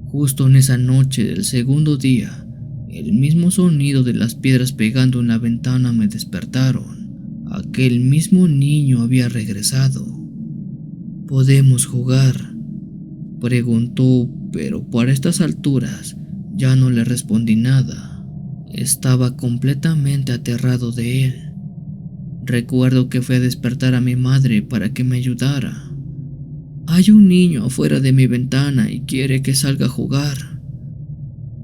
Justo en esa noche del segundo día, el mismo sonido de las piedras pegando en la ventana me despertaron. Aquel mismo niño había regresado. ¿Podemos jugar?, preguntó, pero por estas alturas ya no le respondí nada. Estaba completamente aterrado de él. Recuerdo que fui a despertar a mi madre para que me ayudara. Hay un niño afuera de mi ventana y quiere que salga a jugar.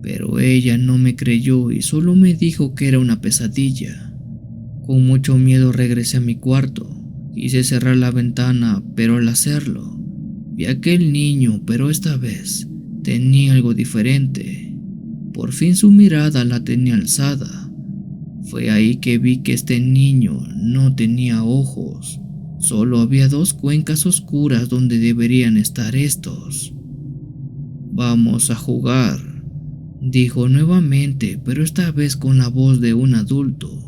Pero ella no me creyó y solo me dijo que era una pesadilla. Con mucho miedo regresé a mi cuarto. Quise cerrar la ventana, pero al hacerlo, vi a aquel niño, pero esta vez tenía algo diferente. Por fin su mirada la tenía alzada. Fue ahí que vi que este niño no tenía ojos. Solo había 2 cuencas oscuras donde deberían estar estos. Vamos a jugar, dijo nuevamente, pero esta vez con la voz de un adulto.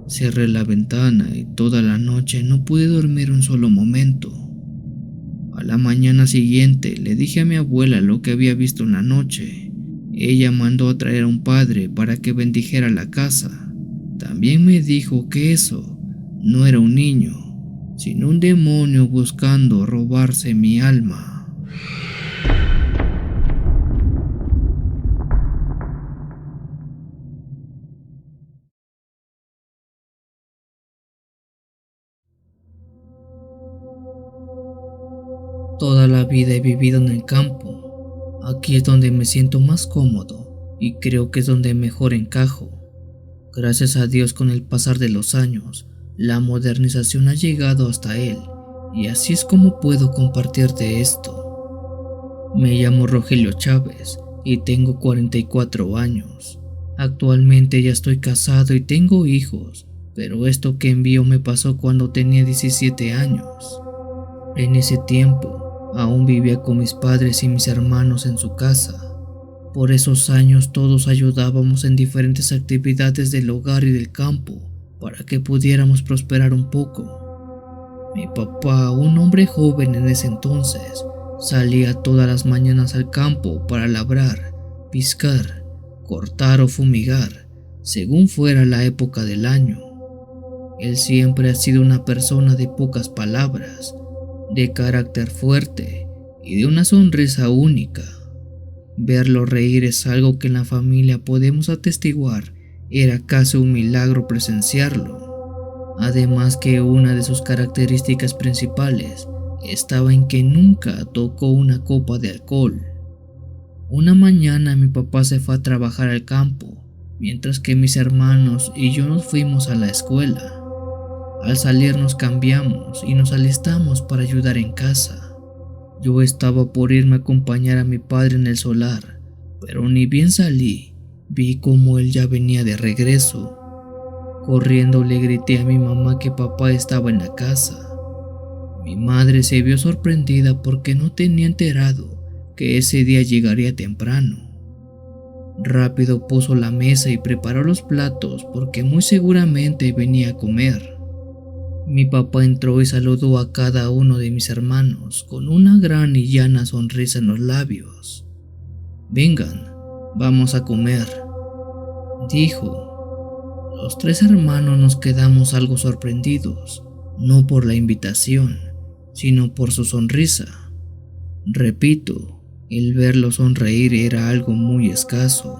Cerré la ventana y toda la noche no pude dormir un solo momento. A la mañana siguiente le dije a mi abuela lo que había visto en la noche. Ella mandó a traer a un padre para que bendijera la casa. También me dijo que eso no era un niño, sino un demonio buscando robarse mi alma. Toda la vida he vivido en el campo. Aquí es donde me siento más cómodo y creo que es donde mejor encajo. Gracias a Dios, con el pasar de los años, la modernización ha llegado hasta él y así es como puedo compartirte esto. Me llamo Rogelio Chávez y tengo 44 años. Actualmente ya estoy casado y tengo hijos, pero esto que envío me pasó cuando tenía 17 años. En ese tiempo, aún vivía con mis padres y mis hermanos en su casa. Por esos años todos ayudábamos en diferentes actividades del hogar y del campo para que pudiéramos prosperar un poco. Mi papá, un hombre joven en ese entonces, salía todas las mañanas al campo para labrar, piscar, cortar o fumigar, según fuera la época del año. Él siempre ha sido una persona de pocas palabras, de carácter fuerte y de una sonrisa única. Verlo reír es algo que en la familia podemos atestiguar, era casi un milagro presenciarlo. Además que una de sus características principales estaba en que nunca tocó una copa de alcohol. Una mañana mi papá se fue a trabajar al campo, mientras que mis hermanos y yo nos fuimos a la escuela. Al salir nos cambiamos y nos alistamos para ayudar en casa. Yo estaba por irme a acompañar a mi padre en el solar, pero ni bien salí, vi como él ya venía de regreso. Corriendo le grité a mi mamá que papá estaba en la casa. Mi madre se vio sorprendida porque no tenía enterado que ese día llegaría temprano. Rápido puso la mesa y preparó los platos porque muy seguramente venía a comer. Mi papá entró y saludó a cada uno de mis hermanos con una gran y llana sonrisa en los labios. «Vengan, vamos a comer», dijo. Los tres hermanos nos quedamos algo sorprendidos, no por la invitación, sino por su sonrisa. Repito, el verlo sonreír era algo muy escaso.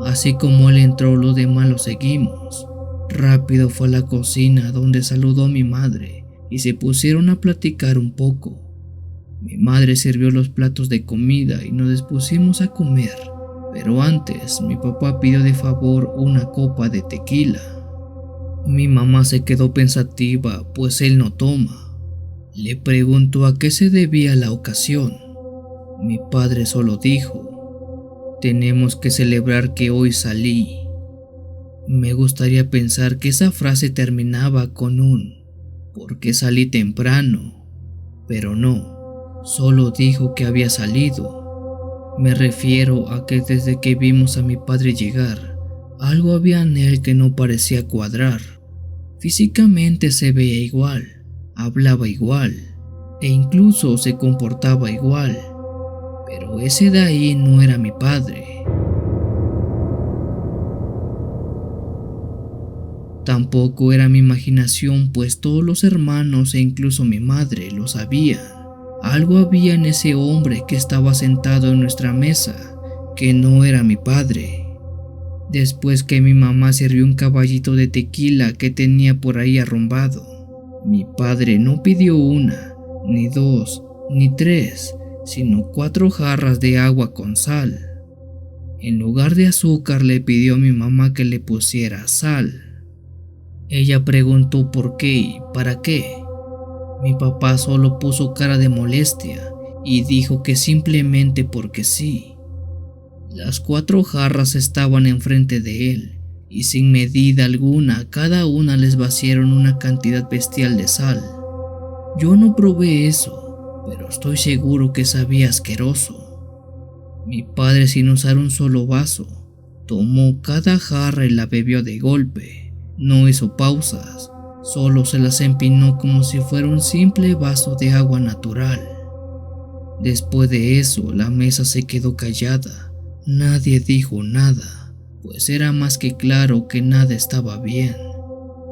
Así como él entró, los demás lo seguimos. Rápido fue a la cocina donde saludó a mi madre y se pusieron a platicar un poco. Mi madre sirvió los platos de comida y nos dispusimos a comer, pero antes mi papá pidió de favor una copa de tequila. Mi mamá se quedó pensativa, pues él no toma. Le preguntó a qué se debía la ocasión. Mi padre solo dijo: «Tenemos que celebrar que hoy salí». Me gustaría pensar que esa frase terminaba con un «porque salí temprano», pero no, solo dijo que había salido. Me refiero a que desde que vimos a mi padre llegar, algo había en él que no parecía cuadrar. Físicamente se veía igual, hablaba igual e incluso se comportaba igual, pero ese de ahí no era mi padre. Tampoco era mi imaginación, pues todos los hermanos e incluso mi madre lo sabían. Algo había en ese hombre que estaba sentado en nuestra mesa, que no era mi padre. Después que mi mamá sirvió un caballito de tequila que tenía por ahí arrumbado, mi padre no pidió una, ni dos, ni tres, sino 4 jarras de agua con sal. En lugar de azúcar le pidió a mi mamá que le pusiera sal. Ella preguntó por qué y para qué. Mi papá solo puso cara de molestia y dijo que simplemente porque sí. Las 4 jarras estaban enfrente de él y sin medida alguna cada una les vaciaron una cantidad bestial de sal. Yo no probé eso, pero estoy seguro que sabía asqueroso. Mi padre, sin usar un solo vaso, tomó cada jarra y la bebió de golpe. No hizo pausas, solo se las empinó como si fuera un simple vaso de agua natural. Después de eso, la mesa se quedó callada. Nadie dijo nada, pues era más que claro que nada estaba bien.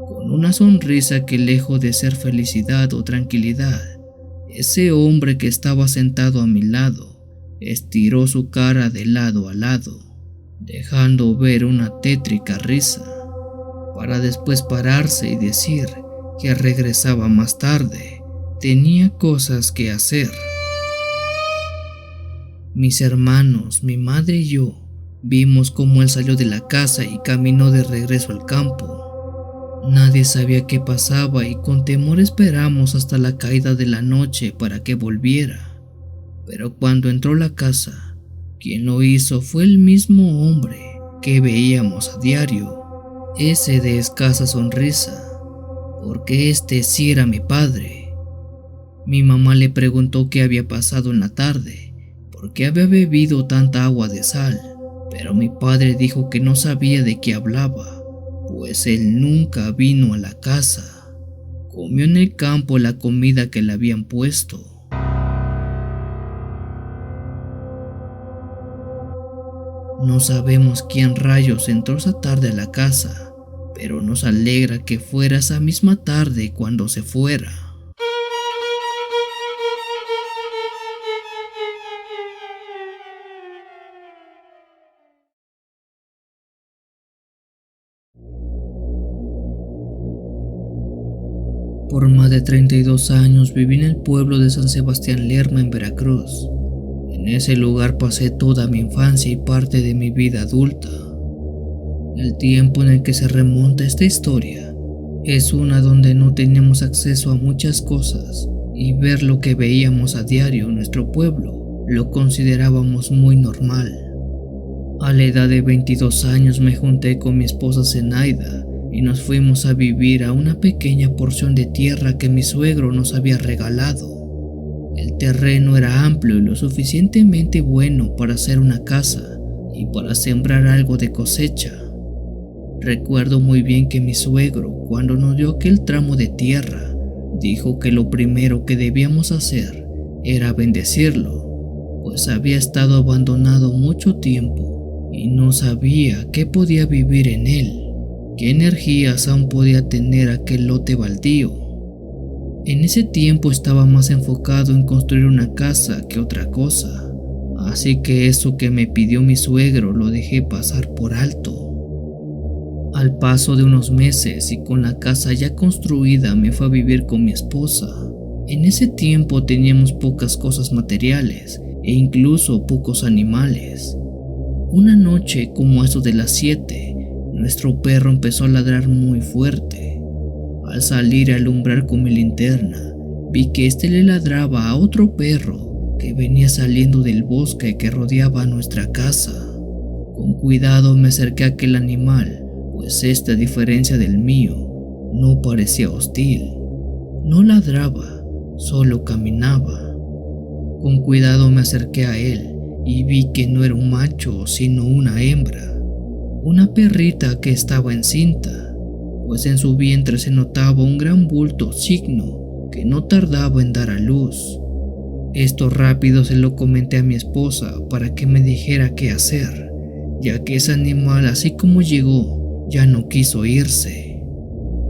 Con una sonrisa que, lejos de ser felicidad o tranquilidad, ese hombre que estaba sentado a mi lado estiró su cara de lado a lado, dejando ver una tétrica risa, para después pararse y decir que regresaba más tarde. Tenía cosas que hacer. Mis hermanos, mi madre y yo vimos cómo él salió de la casa y caminó de regreso al campo. Nadie sabía qué pasaba y con temor esperamos hasta la caída de la noche para que volviera. Pero cuando entró a la casa, quien lo hizo fue el mismo hombre que veíamos a diario, ese de escasa sonrisa, porque este sí era mi padre. Mi mamá le preguntó qué había pasado en la tarde, por qué había bebido tanta agua de sal, pero mi padre dijo que no sabía de qué hablaba, pues él nunca vino a la casa. Comió en el campo la comida que le habían puesto. No sabemos quién rayos entró esa tarde a la casa, pero nos alegra que fuera esa misma tarde cuando se fuera. Por más de 32 años viví en el pueblo de San Sebastián Lerma, en Veracruz. En ese lugar pasé toda mi infancia y parte de mi vida adulta. El tiempo en el que se remonta esta historia es una donde no teníamos acceso a muchas cosas y ver lo que veíamos a diario en nuestro pueblo lo considerábamos muy normal. A la edad de 22 años me junté con mi esposa Zenaida y nos fuimos a vivir a una pequeña porción de tierra que mi suegro nos había regalado. El terreno era amplio y lo suficientemente bueno para hacer una casa y para sembrar algo de cosecha. Recuerdo muy bien que mi suegro, cuando nos dio aquel tramo de tierra, dijo que lo primero que debíamos hacer era bendecirlo, pues había estado abandonado mucho tiempo y no sabía qué podía vivir en él. ¿Qué energías aún podía tener aquel lote baldío? En ese tiempo estaba más enfocado en construir una casa que otra cosa, así que eso que me pidió mi suegro lo dejé pasar por alto. Al paso de unos meses y con la casa ya construida me fui a vivir con mi esposa. En ese tiempo teníamos pocas cosas materiales e incluso pocos animales. Una noche, como a eso de las 7, nuestro perro empezó a ladrar muy fuerte. Al salir a alumbrar con mi linterna, vi que este le ladraba a otro perro que venía saliendo del bosque que rodeaba nuestra casa. Con cuidado me acerqué a aquel animal, pues este, a diferencia del mío, no parecía hostil. No ladraba, solo caminaba. Con cuidado me acerqué a él y vi que no era un macho, sino una hembra. Una perrita que estaba encinta, pues en su vientre se notaba un gran bulto, signo que no tardaba en dar a luz. Esto rápido se lo comenté a mi esposa para que me dijera qué hacer, ya que ese animal, así como llegó, ya no quiso irse.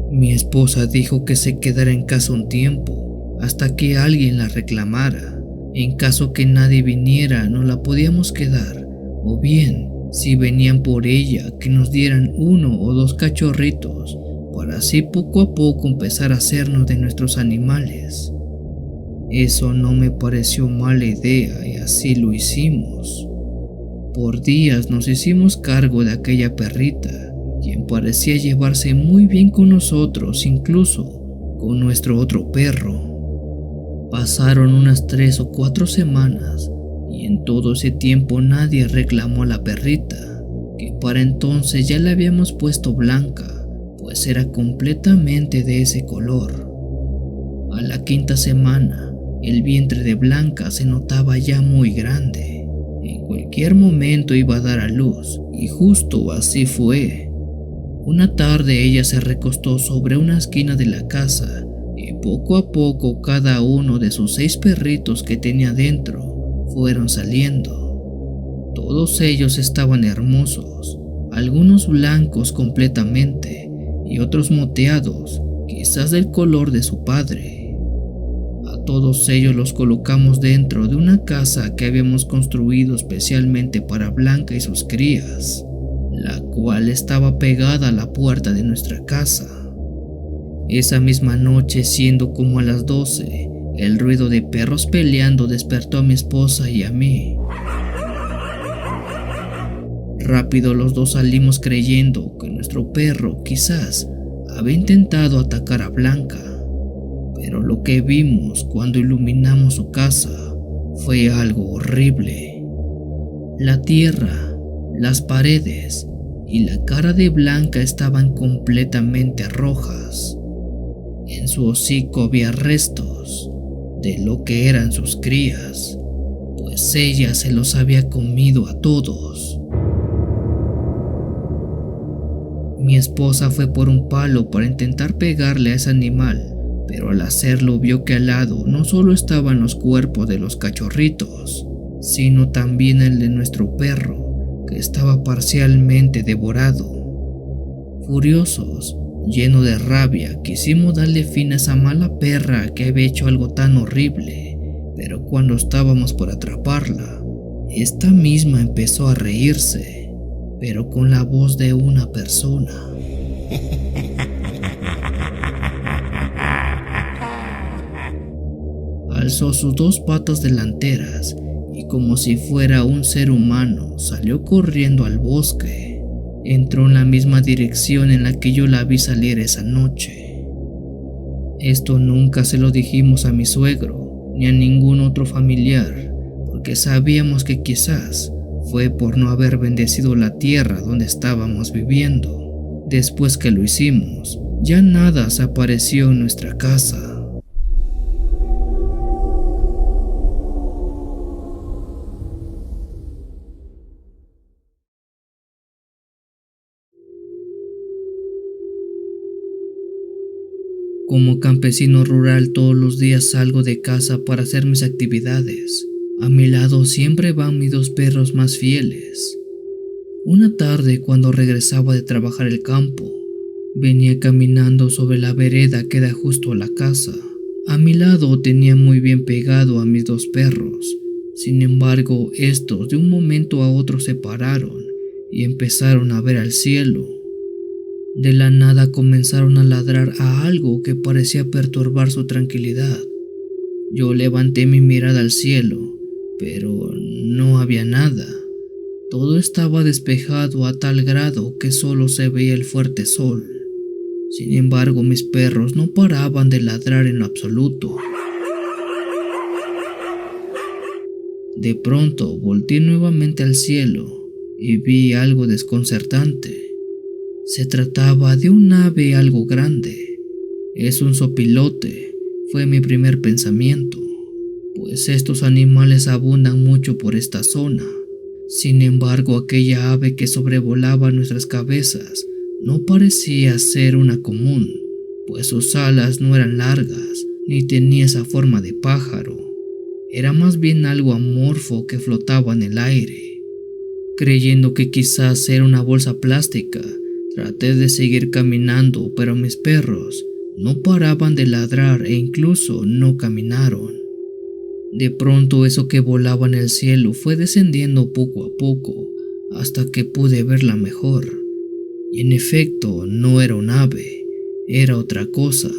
Mi esposa dijo que se quedara en casa un tiempo, hasta que alguien la reclamara. En caso que nadie viniera, no la podíamos quedar, o bien, si venían por ella, que nos dieran 1 o 2 cachorritos, para así poco a poco empezar a hacernos de nuestros animales. Eso no me pareció mala idea y así lo hicimos. Por días nos hicimos cargo de aquella perrita, quien parecía llevarse muy bien con nosotros, incluso con nuestro otro perro. Pasaron unas 3 o 4 semanas y en todo ese tiempo nadie reclamó a la perrita, que para entonces ya la habíamos puesto blanca, pues era completamente de ese color. A la 5ª semana, el vientre de Blanca se notaba ya muy grande. En cualquier momento iba a dar a luz, y justo así fue. Una tarde ella se recostó sobre una esquina de la casa y poco a poco cada uno de sus 6 perritos que tenía dentro fueron saliendo. Todos ellos estaban hermosos, algunos blancos completamente y otros moteados, quizás del color de su padre. A todos ellos los colocamos dentro de una casa que habíamos construido especialmente para Blanca y sus crías, la cual estaba pegada a la puerta de nuestra casa. Esa misma noche, siendo como a las 12, el ruido de perros peleando despertó a mi esposa y a mí. Rápido los dos salimos creyendo que nuestro perro quizás había intentado atacar a Blanca, pero lo que vimos cuando iluminamos su casa fue algo horrible. La tierra, las paredes y la cara de Blanca estaban completamente rojas. En su hocico había restos de lo que eran sus crías, pues ella se los había comido a todos. Mi esposa fue por un palo para intentar pegarle a ese animal, pero al hacerlo vio que al lado no solo estaban los cuerpos de los cachorritos, sino también el de nuestro perro, que estaba parcialmente devorado. Furiosos, llenos de rabia, quisimos darle fin a esa mala perra que había hecho algo tan horrible, pero cuando estábamos por atraparla, esta misma empezó a reírse, pero con la voz de una persona. alzó sus dos patas delanteras y como si fuera un ser humano salió corriendo al bosque. Entró en la misma dirección en la que yo la vi salir esa noche. Esto nunca se lo dijimos a mi suegro ni a ningún otro familiar, porque sabíamos que quizás fue por no haber bendecido la tierra donde estábamos viviendo. Después que lo hicimos, ya nada se apareció en nuestra casa. Como campesino rural todos los días salgo de casa para hacer mis actividades. A mi lado siempre van mis dos perros más fieles. Una tarde cuando regresaba de trabajar el campo, venía caminando sobre la vereda que da justo a la casa. A mi lado tenía muy bien pegado a mis dos perros. Sin embargo, estos de un momento a otro se pararon y empezaron a ver al cielo. De la nada comenzaron a ladrar a algo que parecía perturbar su tranquilidad. Yo levanté mi mirada al cielo, pero no había nada. Todo estaba despejado a tal grado que solo se veía el fuerte sol. Sin embargo, mis perros no paraban de ladrar en lo absoluto. De pronto volteé nuevamente al cielo y vi algo desconcertante. Se trataba de un ave algo grande. Es un sopilote, fue mi primer pensamiento, pues estos animales abundan mucho por esta zona. Sin embargo, aquella ave que sobrevolaba nuestras cabezas no parecía ser una común, pues sus alas no eran largas, ni tenía esa forma de pájaro. Era más bien algo amorfo que flotaba en el aire. Creyendo que quizás era una bolsa plástica, traté de seguir caminando, pero mis perros no paraban de ladrar e incluso no caminaron. De pronto eso que volaba en el cielo fue descendiendo poco a poco hasta que pude verla mejor. Y en efecto no era un ave, era otra cosa.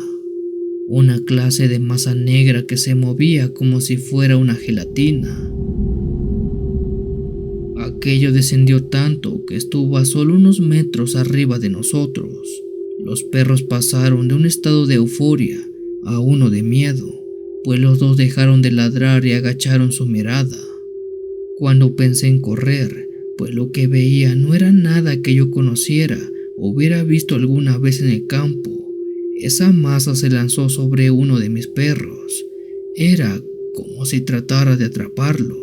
Una clase de masa negra que se movía como si fuera una gelatina. Aquello descendió tanto que estuvo a solo unos metros arriba de nosotros. Los perros pasaron de un estado de euforia a uno de miedo, pues los dos dejaron de ladrar y agacharon su mirada. Cuando pensé en correr, pues lo que veía no era nada que yo conociera o hubiera visto alguna vez en el campo, esa masa se lanzó sobre uno de mis perros. Era como si tratara de atraparlo.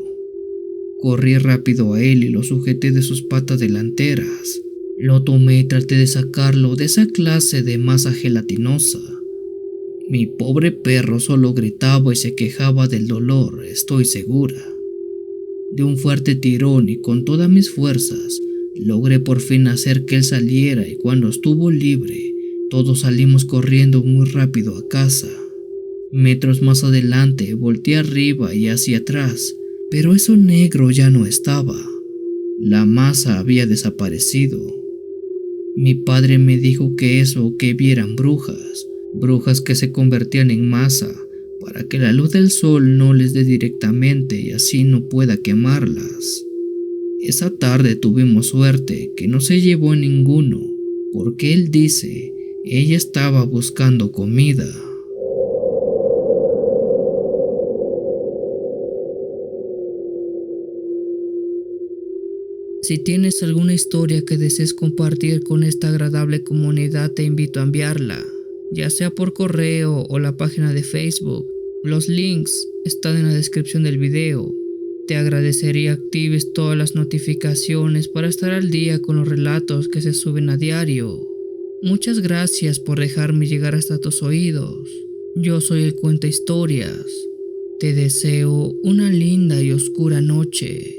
Corrí rápido a él y lo sujeté de sus patas delanteras. Lo tomé y traté de sacarlo de esa clase de masa gelatinosa. Mi pobre perro solo gritaba y se quejaba del dolor, estoy segura. De un fuerte tirón y con todas mis fuerzas, logré por fin hacer que él saliera y cuando estuvo libre, todos salimos corriendo muy rápido a casa. Metros más adelante volteé arriba y hacia atrás, pero eso negro ya no estaba. La masa había desaparecido. Mi padre me dijo que eso que vieran brujas que se convertían en masa para que la luz del sol no les dé directamente y así no pueda quemarlas. Esa tarde tuvimos suerte que no se llevó a ninguno, porque él dice, ella estaba buscando comida. Si tienes alguna historia que desees compartir con esta agradable comunidad, te invito a enviarla, ya sea por correo o la página de Facebook. Los links están en la descripción del video. Te agradecería actives todas las notificaciones para estar al día con los relatos que se suben a diario. Muchas gracias por dejarme llegar hasta tus oídos. Yo soy el Cuenta Historias. Te deseo una linda y oscura noche.